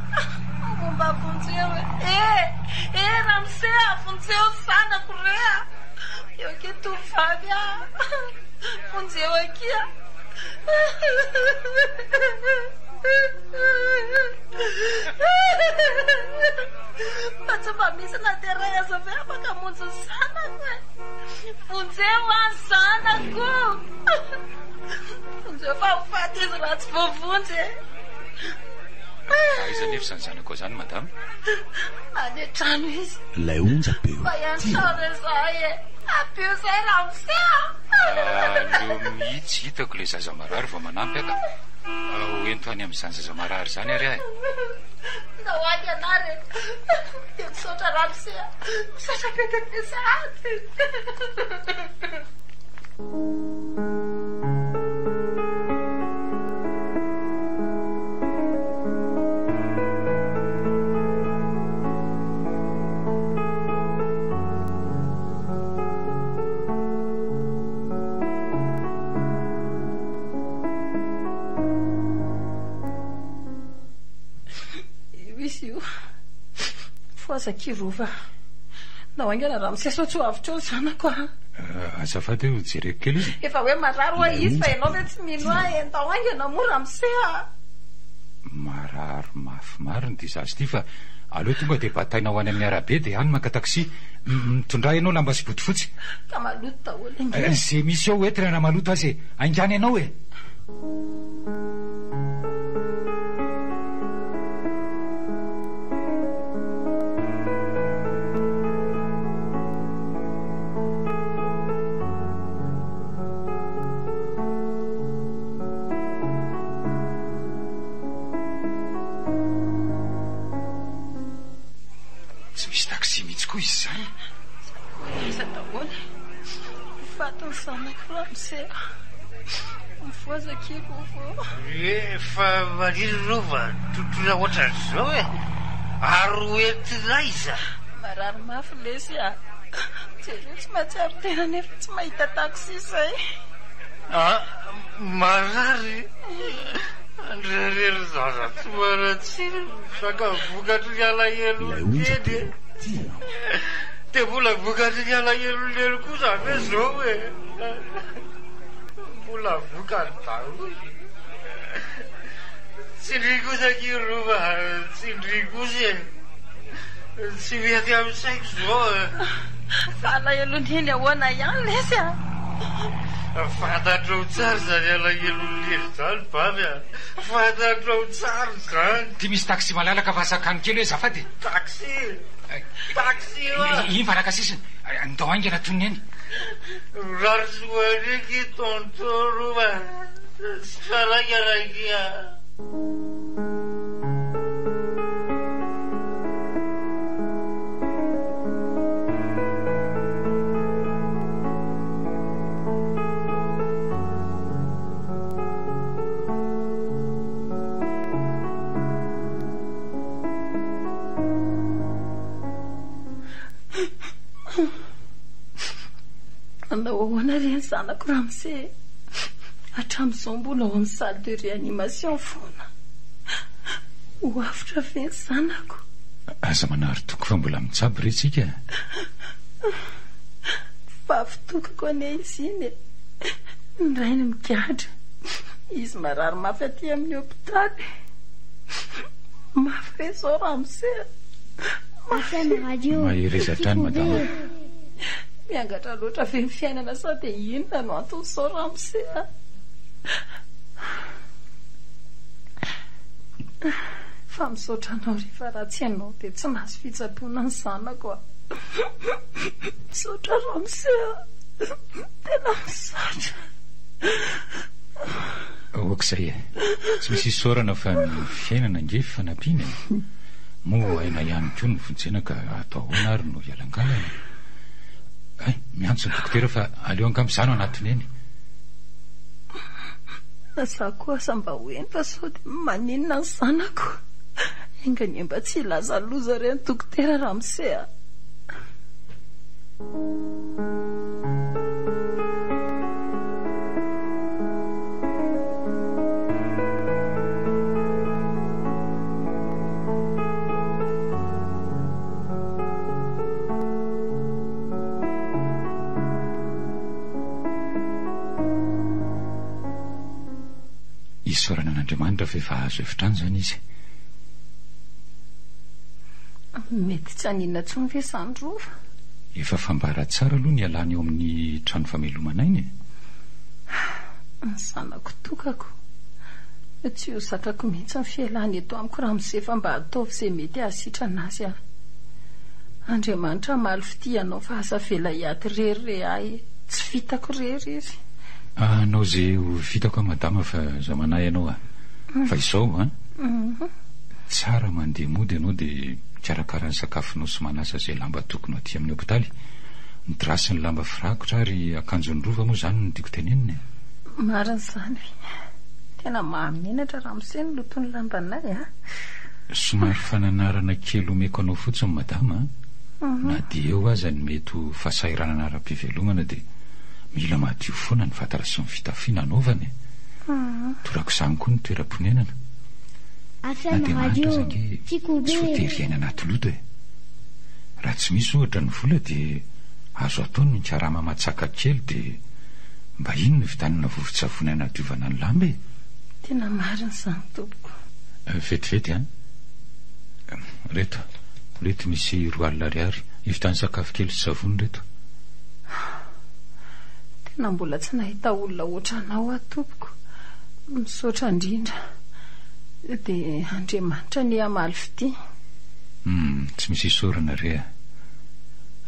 momba vonjeo ramse vonjeo zanako rea eo ke tovavy vonjeo akia fa tsy mba misy na dia ray aza ve afaka monjo zanako vonjeo zanako vonjeo fa hofaty izy raha tsy voavonjy iza nefa izany zanako zany madama any an-trano izy lay onjapeo fa iantrano izay apeo zay ramse aleo mihitsy hitako le zaza marary vao manampy aka hoento any amin'izany zaza marary zany ary ahy ndao any anary dia misaotra ramse misaotra petapesady Zakirova nao aingana raha misesao tsy ho avitra eo zanako azafady eo jereko kely izy efa hoe marary hoa izy fa ianao ve tsy mino ahy ndao aingana moa raha misea marary mafy mariny ty zazy ty fa aleo tonga dia bataina ho any amin'ny arabe dia any maka taksi mitondra ianao lamba sy botifotsy ka maloto daholo zay misy eo etrana maloto azy aingany ianao Efa maniry rova tontona ohatran'izao ary hoentina iza marary mafy lesy jereo tsy mahatsiaro tena nefa tsy mahita taksi izay marary andrerery zaza tsy maratsiny sakavokatry ny alahelo teny dia mbola vokatry ny alahelo lelo kosa ve zao mbola vokany daholo tsindrikosa kirova tsindrikosa tsy mety amin'ny saiko zao alahelo eny ahoana ihany lesy fantatrao tsara zany alahelo lery zany bavy fantatrao tsara zany ty misy taxi malalaka fa sakany kely hoe zafady taxi iny farakasisiny ndao aingana toniny eny rary soareky tontoro sy farakarakia andao ahoana reny zanako ramse hatramin'izao mbola ao amin'ny salle de réanimation foana ho afitra ve ny zanako aza manary toko fa mbola mitsabo retsika fafitokako ane izy iny ndray ny migadra izy marary mafy aty amin'ny hôpitaly mafy re zao ramse maherezatrany madama miangatra loatra ve ny fiainana sa dia inona no antony sao ramse fa misaotra anao rehefa raha tsy ianao dia tsy mahazo fitsaboana ny zanako misaotra ramse tena misaotra okizay tsy misy isaorana fa ny fiainana ngefy fanampiana moa aina ihany koa ny vonjenaka atao ahoana ary no hialangalana miantso ny dokotera fa aleo angamizano anatiny eny za koa asa mba hoeny fa sao dia maninona ny zanako engany mba tsy ilaza loza reny dokotera ramse isorana an'Andriamanitra fa efa azo efitrany zany izy mety tsy aninona tsony ve zany rova efa fambara tsara aloha ny alany eo amin'ny trano famelomana iny ny zanako tokako tsy ho zakako mihitsy ny fialany eto amiko raha misefa mba ataovy izay mety ahasitrana azy Andriamanitra maly fity anao fa asa vela hiaty rery ahy tsy vitako rery izy anao zay ho vitako madama fa zamanay ianao fa izao tsara mandeha mody ianao dia karakara ny sakafonao sy manasa zay lamba tokony aty amin'ny hôpitaly nidrasy ny lamba firakotra ary akanjony rova moa zany no tiako tenenina marina zany tena mahamenatra raha miseny lotony lambanay somary fananarana kely omeko anao fotsiny madama na dia eo aza ny mety ho fahasahiranana ara-pivelomana dia mila madio foana ny vatara sy ny fitafiana anaovany torako izany koa ny toeram-ponenana na dia mahantra zange tsy voatery aina anaty loto raha tsy misy ohatra ny vola dia azo ataony ny karama matsaka kely dia mba ino ny vitanana vovo-tsavony anadiovana ny lamba tena marina izany tompoko vetivety reto misy 2 alina ariary ivitany sakafo kely sy savony reto tena mbola tsy nahita olona oatra anao atompoko misaotra indrindra dia Andriamanitra ny amaly fity tsy misy isorana re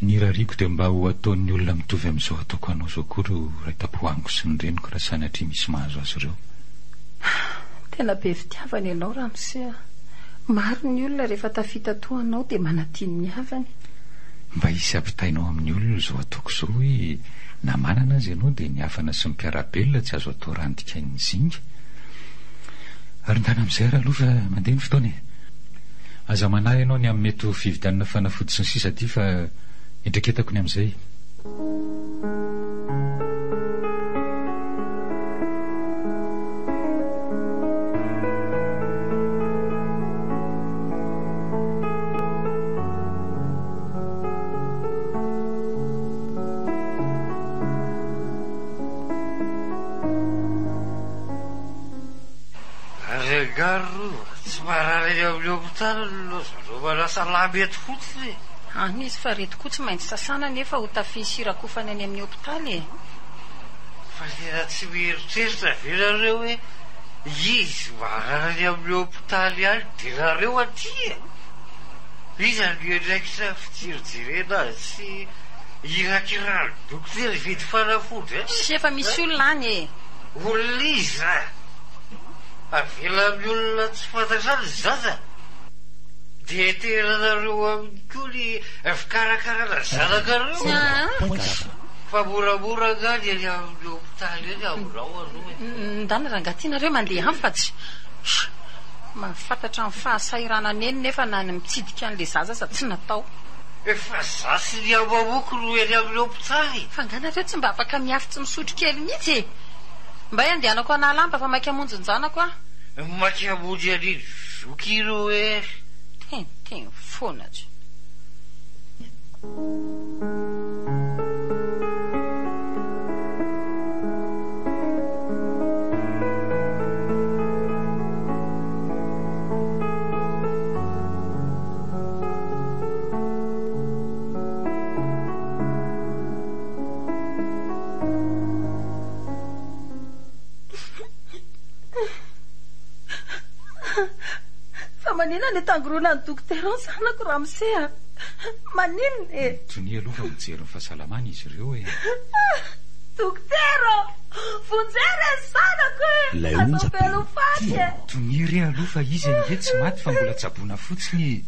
ny rariko dia mba ho ataon'ny olona mitovy amin'izao ataoko anao zao koa reo raitapohaniko sy ny reniko raha sanatria misy mahazo azy ireo tena be fitiavany ianao raha misea maro ny olona rehefa tafita toanao dia manatiny ny havany mba hisy ampitainao amin'ny olona zao ataoko zao hoe na manana azy ianao dia ny hafana sy ny mpiarabelona tsy azo atao randika ny zinga ary ndana amin'izay raha aloha fa mandeha ny fotoana aza manahy ianao ny amin'ny mety ho fividianana fanafody sy ny sisa ty fa endreketako ny amin'izay Garo tsy marary amin'ny hôpitaly loza ro malasa lamety fotsiny. Izy fa retiko tsy maintsy sasana nefa ho tafisyrakofany any amin'ny hopitaly. Fa tena tsy mieritreritra ve nareo hoe izy marany amin'ny hopitaly any dia nareo aty. Iza ny andraikitra fijerijerena azy sy irakirano dokotera vity fanafody. Sy efa misy olona any olona iza avela amin'ny olona tsy fantatrany zaza. Dia tena nareo amin'ny koa ny fikarakarana zanakareo. Fa moramora ngany any amin'ny hopitaly any aminao areo. Ndana rangatinareo mandeha any fa tsy mahafantatra amin'ny fahasahiranana eny nefa nany mitsidika an'le zaza sa tsy natao. Efa zasy ny amamoko no eny amin'ny hopitaly. Fa nganareo tsy mba afaka miafitsy misotro kely mihitsy. Mba andehanako analamba fa maika hamonjy ny zanako a. Maika hamonjy an'iny zoky ireo e. Teny foana tsy. Manina ny tangorona ny dokotera ny zanako Ramsea. Manina Tony aloha fa mijery ny fahasalamana izy ireo e. Dokotera, vonjera ny zanako e. Atao velo faty. Tony re aloha fa izy nge tsy maty fa mbola tsaboina fotsiny.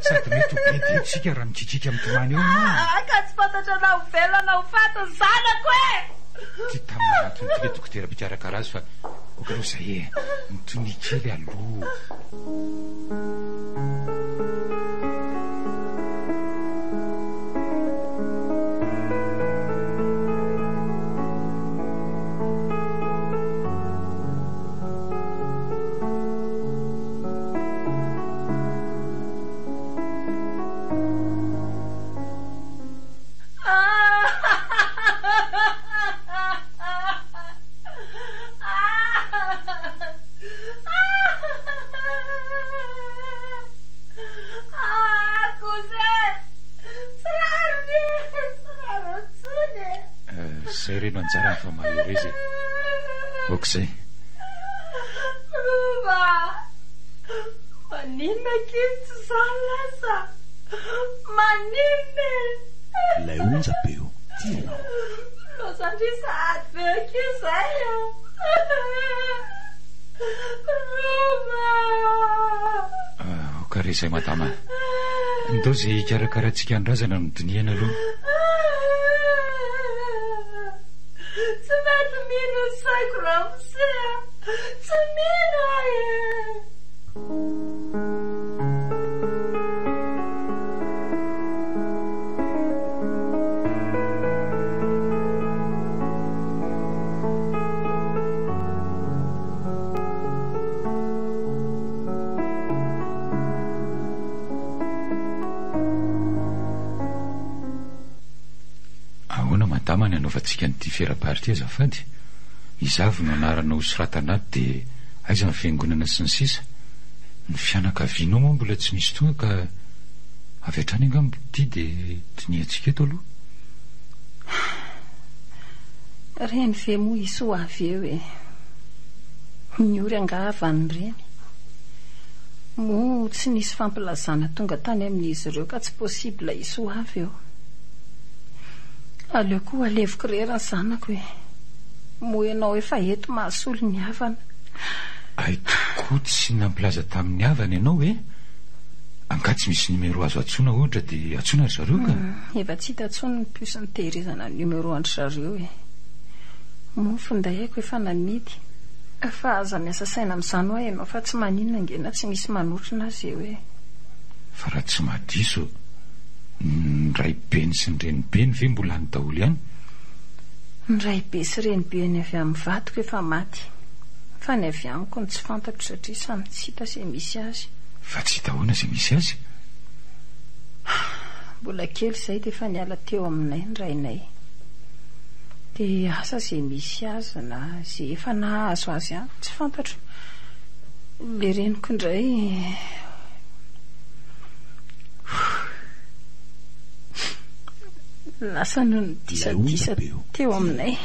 Sady mety ho bedetsika raha mikitrika amin'ny tomany eo na. Ka tsy fantatra na ho velo na ho faty ny zanako e. Ty tamin'ny antony tika dokotera mpikarakara azy fa okaloha zay e. Mitony kely aloha. Zay reno anjarany fa mahery izy. Okizay. Rova, manina kely tsy zany lasa. Manina. Ilay onjam-peo tianao. Lozandry sady veko izay. Rova. Okare izay madama. Ndao zay ikarakaratsika andrazana no diniana aloha. Tsy mety mino saiko Ramsea. Tsy mino ae. Ahoana madama ny anaovantsika nyity fera-parity azafady. Izavy no anarana ho soratanaty dia aiza ny fiangonana sy ny sisa. Ny fianakavianao moa mbola tsy misy tonga ka avy hatrany angamba ity dia tiniantsika eto aloha. Reny ve moa isy ho avy eo e. Niory angavany reny. Moa tsy nisy fampilazana tonga tany amin'izy ireo ka tsy possible isy ho avy eo. Aleo koa aleviko rera ny zanako e. Moa ianao efa eto mahasolo ny havana. Ay tokoa tsy nampilaza tamin'ny havana ianao e. Anga tsy misy numero azo atsona ohatra dia atsona ry zareo ka. Efa tsy hita atsona ny piosy ny tehirizana ny numero andry zareo e. Moa finday haiko efa namidy. Efa aza miasa saina amin'izany hoe ianao fa tsy maninona ngena tsy misy manotrina azy eo e. Fa raha tsy madiso ny raibeny sy ny renibeny ve mbola ny daholo ihany? Ny raibe sy renibeny avy amin'ny vatiko efa maty. Fa ny avy amiko ny tsy fantatro satria samy tsy hita izay misy azy. Fa tsy hita ahoana izay misy azy? Mbola kely izay dia efa niala teo aminay ny rainay. Dia asa izay misy azy na izay efa nahazo azy ihany tsy fantatro. Le reniko indray lasa no nodisadisa teo aminay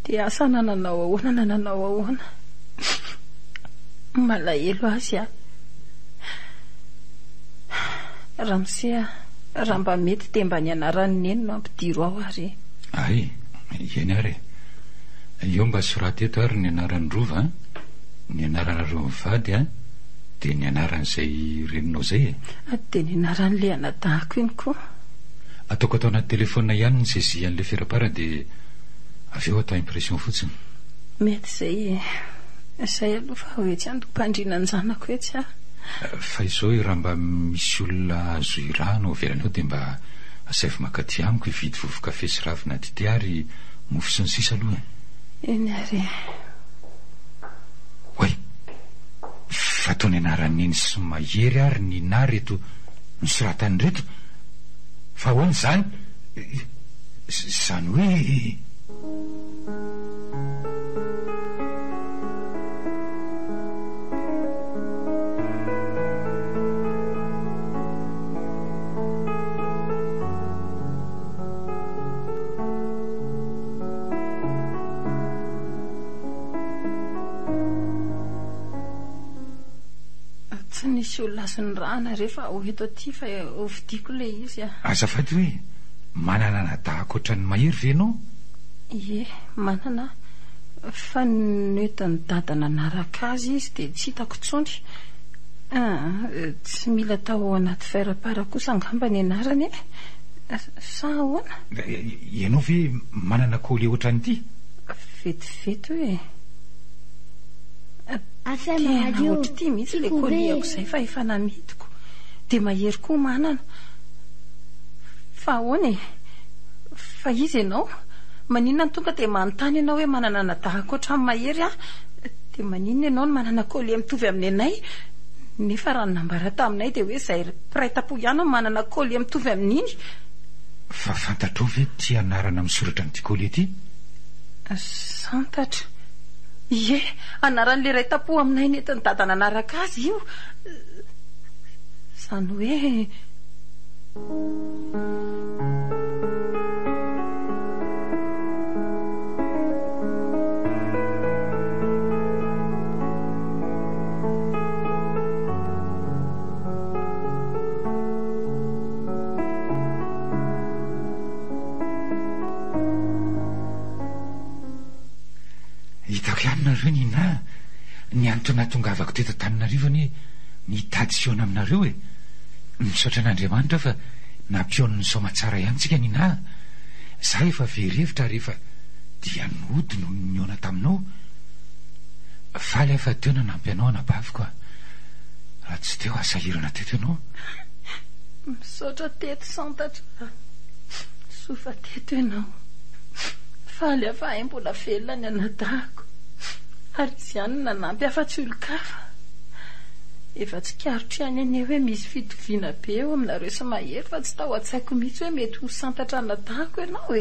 dia asa nananao ahoana malahelo azy ramsia raha mba mety dia mba ny anaran'ny eny no ampidiro ao ary ay eny ary eo mba sorateto ary ny anaran'ny rova ny anarana rova mivady dia ny anaran'izay reninao zay dia ny anaran'le anadahako iny koa ataoko atao anaty telefona ihany ny sezian'le firapara dia aveo atao impression fotsiny mety zay aloha fa hoe tsy andompadrina ny zanako etsy fa izao raha mba misy olona azo irano velanao dia mba asaivy makaty amiko hividy vovo-kafe sy ravina dite ary mofo sy ny sisa aloha eny ary oay fatao ny anaran'ny eny sy mahery ary ny na reto misoratany reto fa hoany zany hoe tsy nisy olona azo ny rahana rehefa ho eto aty fa hovidiako le izy azafady hoe manana nadahako ohatran'ny mahery venao ie manana fa noetany dadana naraka azy izy dia tsy hitako tsondry tsy mila tao ao anaty firapara kosa angamba ny anarany sa ahoana ianao ve manana koly ohatran'ity vetivety hoe FM radio ohatry ty mihitsy le koliako izay fa efa namidiko dia mahery koa manana fa ahoana fa izy ianao maninona ny tonga dia manontany ianao hoe manana nadahako ohatran'ny mahery dia maninona ianao no manana koly mitovy amin'ny anay nefa raha nambara taminay dia hoe izay piraitapo ihany manana koly mitovy amin'iny fa fantatrao ve ty anarana misoratra n'ity koly ety santatra ie anaran'le ray tapo aminay netiny dadana anaraka azy io zany hoe hitako ihany nareo nina ny antony natongavako teto Antananarivo ny nitady siona aminareo misaotra an'Andriamanitra fa nampion'ny somatsara ihany tsika nina za efa verevitra rehefa dia nody no niona taminao faly afa teo nanampy anao anabaviko raha tsy teo asahirana teto ianao misaotra teto santatra sofa teto ianao faly afa ay mbola velona ny anadahako ary izy ihany nanampy afa-tsy olo-kafa efa tsy karotra ihany eny hoe misy fitoviana be eo aminareo sy mahery fa tsy tao an-tsaiko mihitsy hoe mety ho santatra anadahako ianao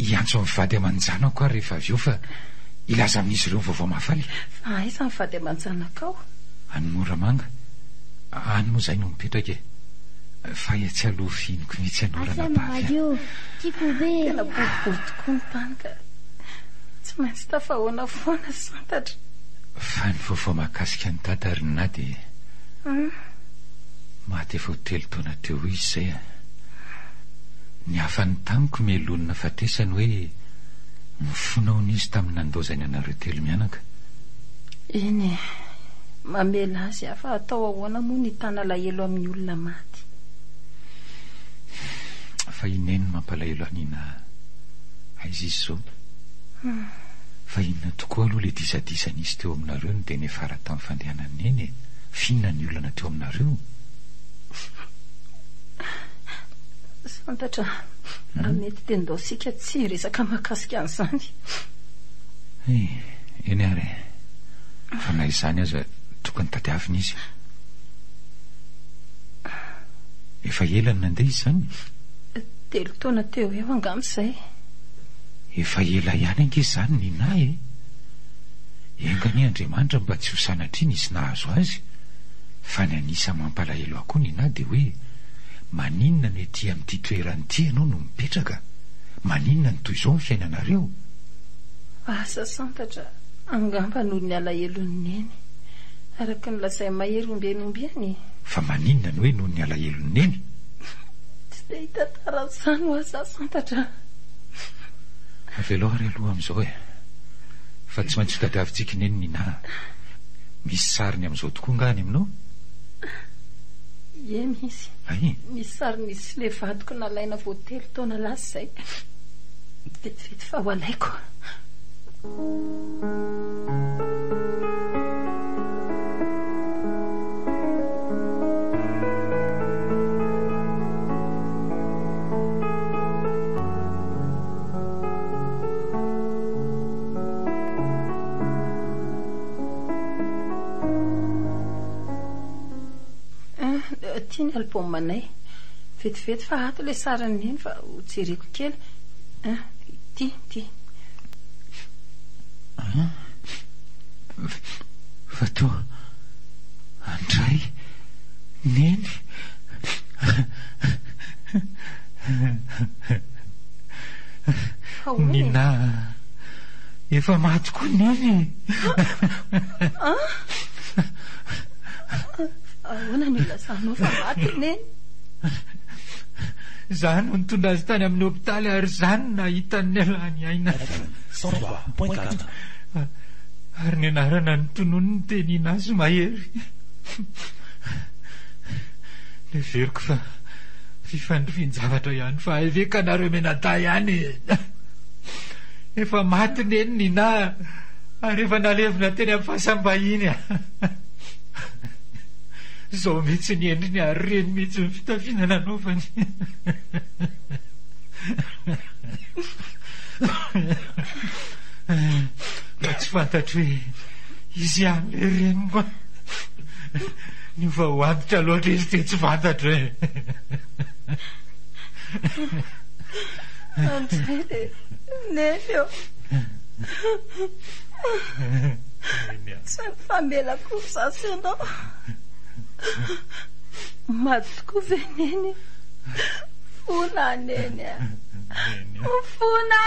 iantso mivady aman-janako ary rehefa avy eo fa ilaza amin'izy ireo vaovao mahafaly fa aiza mivady aman-janaka ao any Moramanga any moa zay no mipetraka fa tsy aloha fihiniko mihitsy anorana radio tiako be tena boribory tokoa ny tany ka tsy maintsy tafahoana foana santatra fa ny vaovao mahakasika ny dada ary nina dia maty efa hotelo taona teo izy zay ny hafan'ny taniko melonina fatesany hoe mifonaon'izy tamin'ny nandozany anareo telo mianaka eny mamela azy afa atao ahoana moa ny tana lahelo amin'ny olona maty fa ineny mampalahelo anina aizy izy zao fa inona tokoa aloha le disadisanizy teo aminareo no dia nefara tamin'ny fandehanany eny finona ny olana teo aminareo santatra raha mety dia ndao sika tsy resaka mahakasika an'izany eny ary fa na izany aza tokony tadiavina izy efa elany nandeha izy zany 3 taona teo eo angamizay efa ela ihany ange zany nina engany Andriamanitra mba tsy ho sanatriny izy nahazo azy fa ny anisa mampalahelo akoa nina dia hoe maninona ny ety amin'ity toerany ty ianao no mipetraka? Maninona ny toy izao ny fiainanareo? Asa santatra angamba noho ny alahelo ny neny araka ny lasay mahery ombiany. Fa maninona ny hoe noho ny alahelo ny neny? Tsy dia hitantara izany ho asa santatra. Aveloha ary aloha amin'izao fa tsy maintsy tadiavintsika neny nina. Misy sariny amin'izao tokoa ngany aminao? Ie misy. Ay? Misy sariny sy le vadiko nalaina vao 3 taona lasa izay. Vetivety fa ho alaiko. Tia ny album manay. Vetivety fa ato le sarany neny fa ho jereko kely. Ty. Fa to andray neny. Nina efa maty koa neny. Ahoana ny lasanao fa maty neny? Zany no nitondra azy tany amin'ny hopitaly ary zany nahitany alany aina. Ary ny anarana ny tonono ny tenina azy mahery. Le veriko fa fifandrifian-javatra ihany fa eve kanareo menata ihany. Efa maty neny nina ary efa nalevina teny amin'ny fahasambahiny. Zao mihitsy ny endriny ary reny mihitsy ny fitafiana nanaovany. Fa tsy fantatro hoe izy ihany le reny koa. Ny fa ho antitra loatra izy dia tsy fantatro hoe. Andray le neny eo. Tsy mifamela kosa ianao. Maty tokoa ve neny? Fona neny. Fona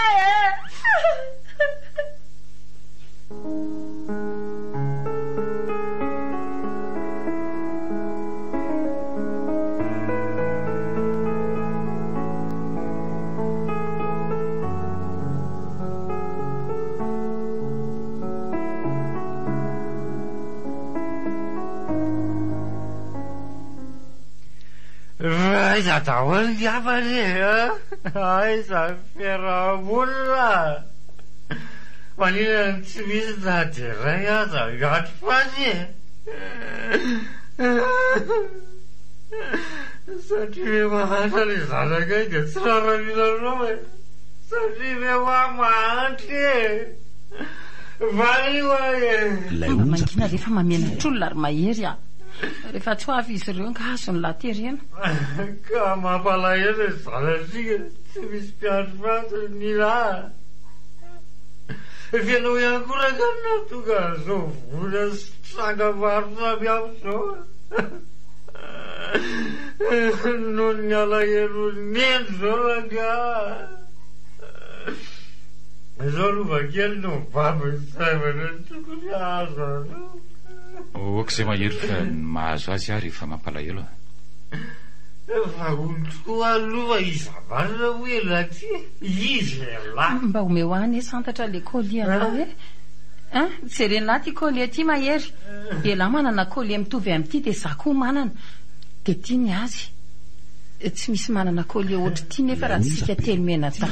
Aiza daholo ny havany aiza fiarahamonina. Maninona tsy misy tady iray aza gato fany. Satria mahatra ny zanakay dia tsy raraminanao satria ve hoa mahantry. Mangina rehefa mamenatr'olona ary mahery rehefa tsy ho avy izy ireo nga azony laterena. Ka mampalahelo zanatsika tsy misy mpiandro faty nina. Fianao ihany koa raha tonga zao vola sy tranga maro samy hafa zao. Noho ny alahelo neny zao ranga. Zao lovakely no mibaby ny saivana tokony azo. Oka izay mahery fa mahazo azy ary rehefa mampalahelo. Fa olo tokoa aloha izamarina hoe laty izy lahy. Mba omeo any santatra le colie anao hoe jereny lahy ty colie ty mahery. Dia lahy manana colie mitovy amin'ity dia za koa manana. Dia tiany azy. Tsy misy manana colie ohatry ty nefa raha tsika telo mena ta.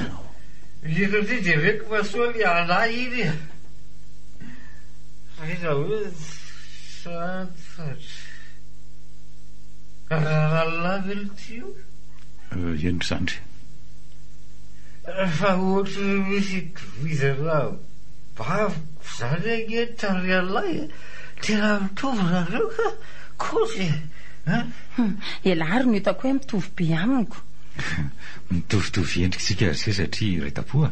Ito ty dia reko fa soa ny anahy iny. Aiza hoe santatra. Raha velo tio. Eno zandry. Fa ohatry misy drovizana baviko zany angetary alahy. Tena mitovy nareo ka kozy. Elary no hitako hoe mitovy be amiko. Mitovitovy endrika sika satria iray tapoa.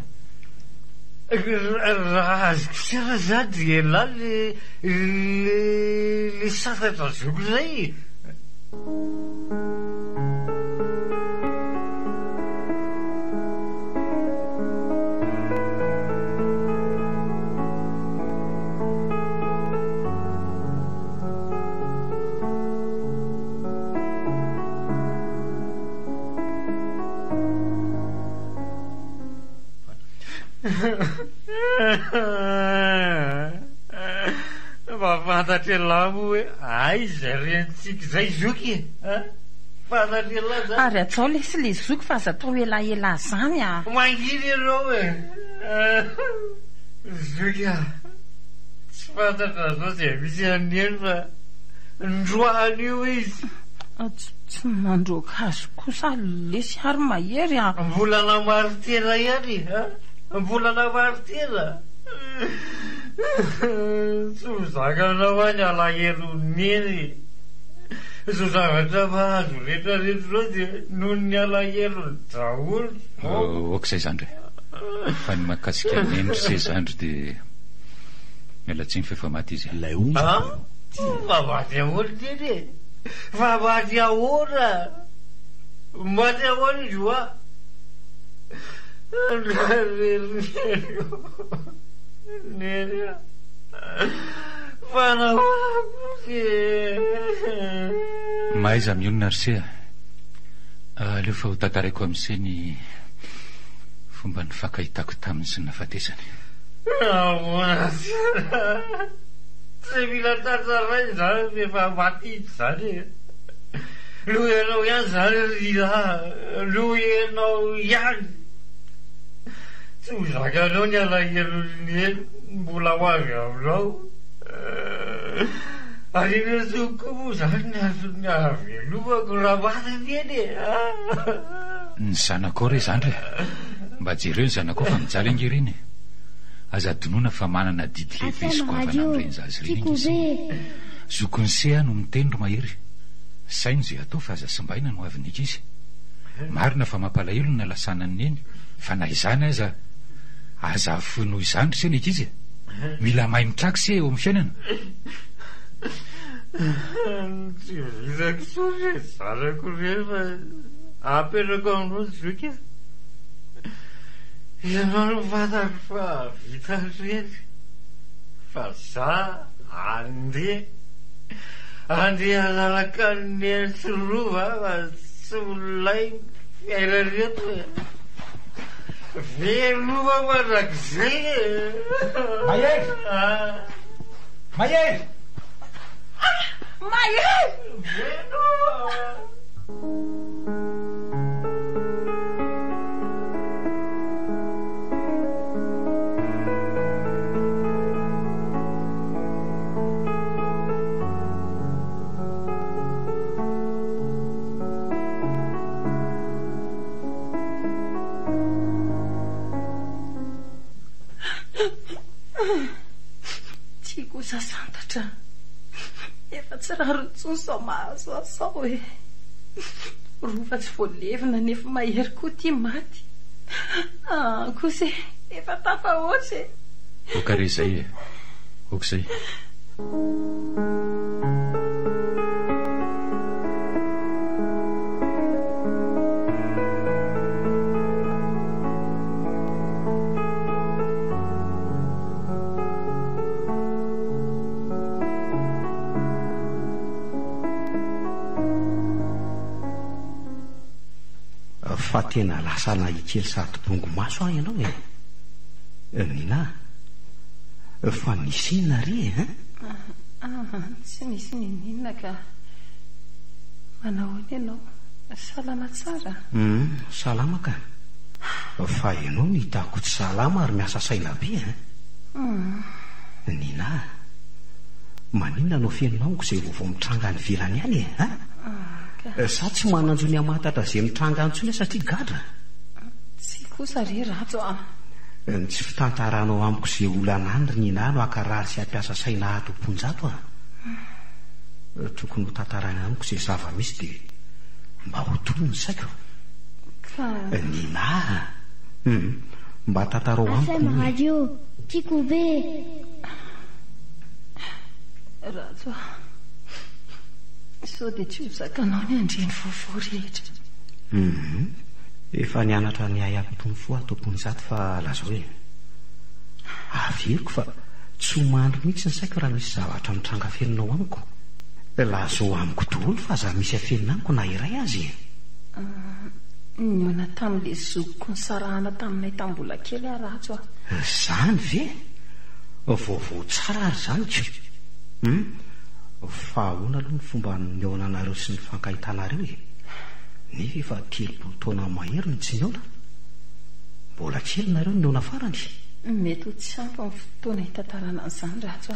Raha azoko tsara zany elahy le sasatra zoko zay. Fantatry lahy moa hoe ay zay rentsika zay zoky fantatry lahy zany ary atsao lesy le zoky fa aza tao elaela zany a manginy ianao e zoky a tsy fantatra zao zay misy aneny fa ndroan'io izy tsy mandroaka azo kosa lesy ary mahery a mbolana maro tena ihany mbolana maro tena tsy hozakanao any alahelo neny zo zavatra mahazo rehetrarehetra zao dia noho ny alahelo ny daholo okizay zany re fa ny mahakasika nendry se zandry dia miala tsy ny fefamaty izy lay onja mamaty ahoana teny e fa maty ahoana maty ahoana izy oa neny fanahoako mahaiza mionona ry se aleo fa ho tantaraiko amin'se ny fomba ny fankahitako taminy sy ny nafatesany ahoana tsy mila tantaray zany rehefa matity zany e loha ianao ihany zany rina loha ianao ihany tsy ho zakanao ny alahelo ny mbola ho avy aminao arinazoko moa zany ny avelomako raha matiny eny e ny zanakao re zany re mba jereo ny zanakao fa mijaly angereny aza donoina fa manana didy lehibe sokoavana amin'ireny zazy reny izy zokony sea no miteny ro mahery sainy zay atao fa aza simbaina no avinika izy marina fa mampalahelo ny alasanany eny fa na izany aza afinoho izany se nek izy mila mahay mitraky se eo amin'ny fiainana tsy vizako sory zanako rehefa apetrako aminao zoky ianao no fantako fa vita reny fa za andeha lalaka ny entsirova fa tsy olay fiaina reto e veloma mandrak'izay e mahery mahery mahery veloma tsy kosa santatra efa tsy raha rontsony sao mahazo asao e rova tsy voalevina nefa mahery koa ty maty kosa efa tafahoatra e okare zay e okizay fa tena lasana ikely sady bongo maso ah ianao e nina fa misy inona ry e tsy misy ninina ka manahoana ianao salama tsara salama ka fa ianao ny hitako tsy salama ary miasa saina be nina maninona anao fiainonamiko zay vovao mitranga ny vilany ihany e sa tsy mananjony amatatra zay mitranga antsony satria gadra tsy kosa re rato tsy fitantaranao amiko zay olanandry nina no akarary sy ampiasa saina atomponjato tokony ho tantarany amiko zay zava-misy dia mba ho tono ny saiko nina mba tantarao amiko radio tiako be rato sao dia tsy hozakanao ny andreny vaovao rehetra efa nianatra ny ay ampitony fo atompony zato fa laza hoe averiko fa tsy ho mandry mihitsy ny saiko raha misy zavatra mitranga feninao amiko lazao amiko daholo fa za misy afenina amiko na iray azy Niona tamin'le zokoko ny sarahana taminay tambola kely aratso Zany ve? Vaovao tsara ary zany ko. Fa ahoana aloha ny fomba niona anareo sy ny fankahitanareo e? Nefa efa 30 taona mahery ny tsy niona. Mbola kely nareo niona farany. Mety ho tsy ampy amin'ny fotoana hitantarana an'izany ratso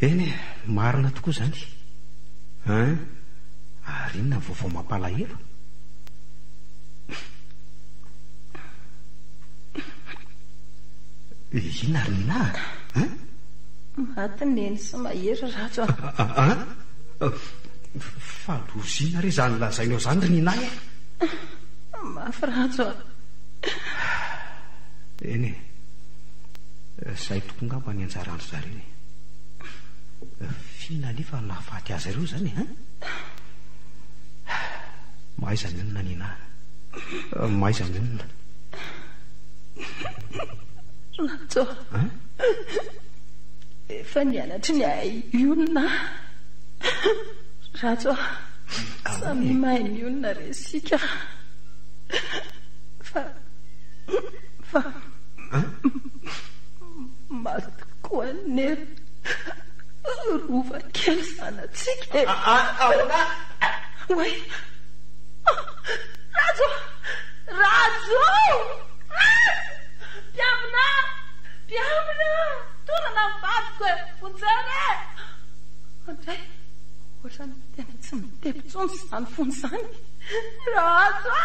Eny, marina tokoa zany. Ary inona vaovao mampalahelo? Inona ary nina? Maty neny sy mahery ratso Fa lozina re zany lazainao zany ry nina e? Mafy ratso Eny zay toko ngamba ny anjarandro zareo Fina nefa nahafaty azy ireo zany Maiza minona nina? Maiza minona? Ratso efa nianatry ny aionina ratso samy mahay ny olona resika fa maty koa ny rova kely sanatsika Oay ratso Piamina tonana mivadiko fonjana Andray ohatrany tena tsy mitepitsony zany fony zany ratso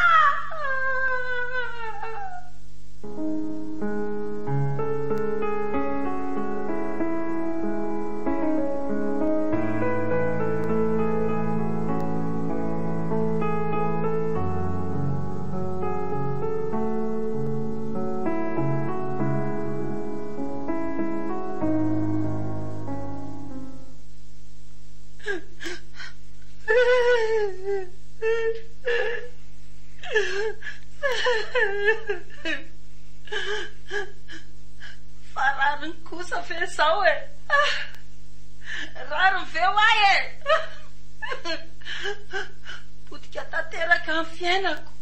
Farariny kosa fe zao e rariny veo ahy potika tanteraka amin'ny fiainako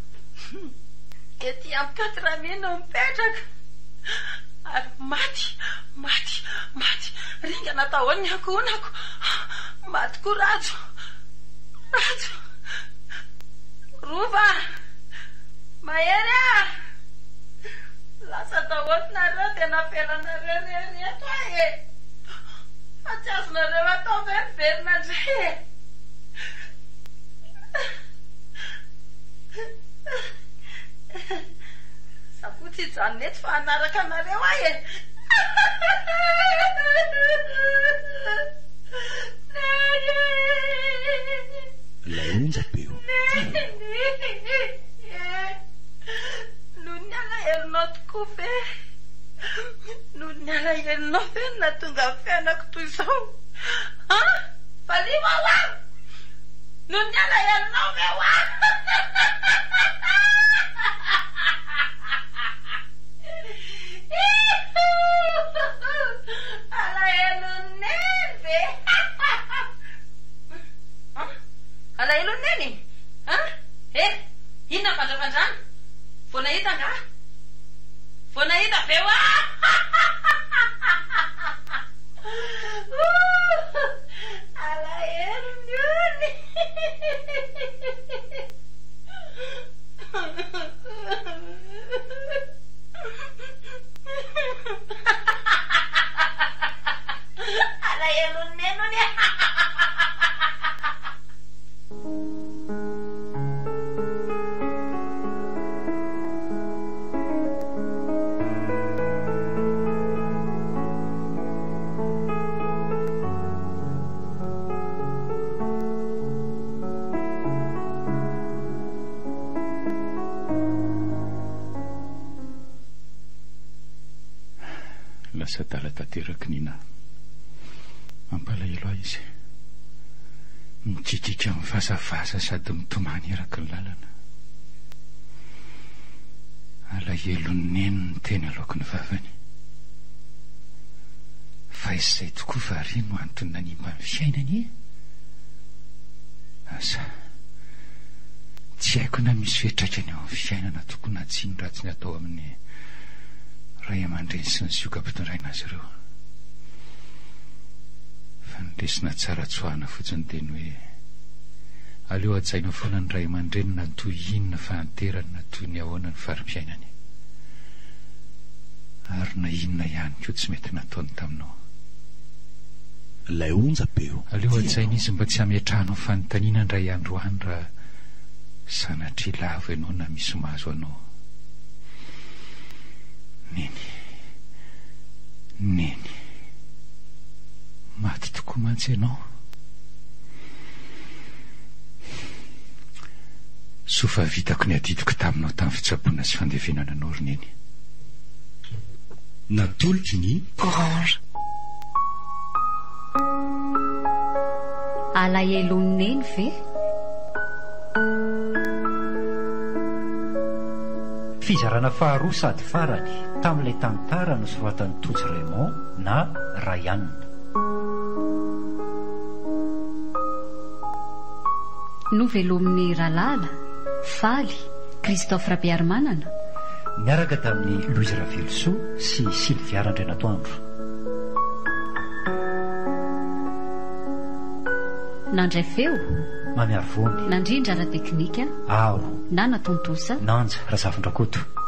ety amin'ny 4 mino mipetraka ary maty ringana tahoany ny ankohonako maty ko ratso rova mahery lasa tahoatinareo tena felanareo rereto ahy fa tsy azonareo atao veriverina ndray Sapo tsy hijanona eto fa hanaraka anareo ahy Ilay onjam-peo noho ny alaherinao tokoa ve noho ny alaherinao ve na tonga amin'ny fiainako toy izao valimo aho noho ny alaherinao ve alahelo neny ve alahelo neny inona fandrafandrana vao nahita nga vao nahita ve alahelo nyony alahelo nenony lasa dala tanteraky nina mampalahelo ahy izy mikikiky amin'ny vasavasa sady mitomany eraky ny lalana alahelo neny ny teny aloky ny vavany fa izay tokoa vari no antony nanimba ny fiainany asa tsy haiko na misy fetraikany eo amin'ny fiainana tokony na tsy ny ratsy ny atao amin'ny ray aman-dreny sy ny sioka-pitondraina azy ireo, fa nindesina tsara tsoahana fotsiny dia ny hoe aleo atsaina foana ny ray aman-dreny na toy inona fahanterany na toy ny ahoana ny farim-piainany, ary na inona ihany koa tsy mety nataony taminao. Ilay onjam-peo aleo atsaina izy mba tsy hametrahana ny fanontaniana ny ray androany raha sanatria lavo ianao na misy mahazo anao. Neny maty tokoa mantsy ianao. Sofa vitako ny adidiko taminao tamin'ny fitsaboana sy fandevenana anao ry neny. natoloky ny orange alahelo ny neny ve? Fizarana faharoa sady farany tamin'ilay tantara nosoratan'ny Tojo Raymond na Ryan. Novelomin'ny Ralala, Faly, Christophe Rabearmanana, miaraka tamin'ny Louise Ravelso sy Sylvia Randrenatoandro. nandray feo Mamiary vony nandrindra ara teknika ao Nana Tontosa Nanja Razafindrakoto.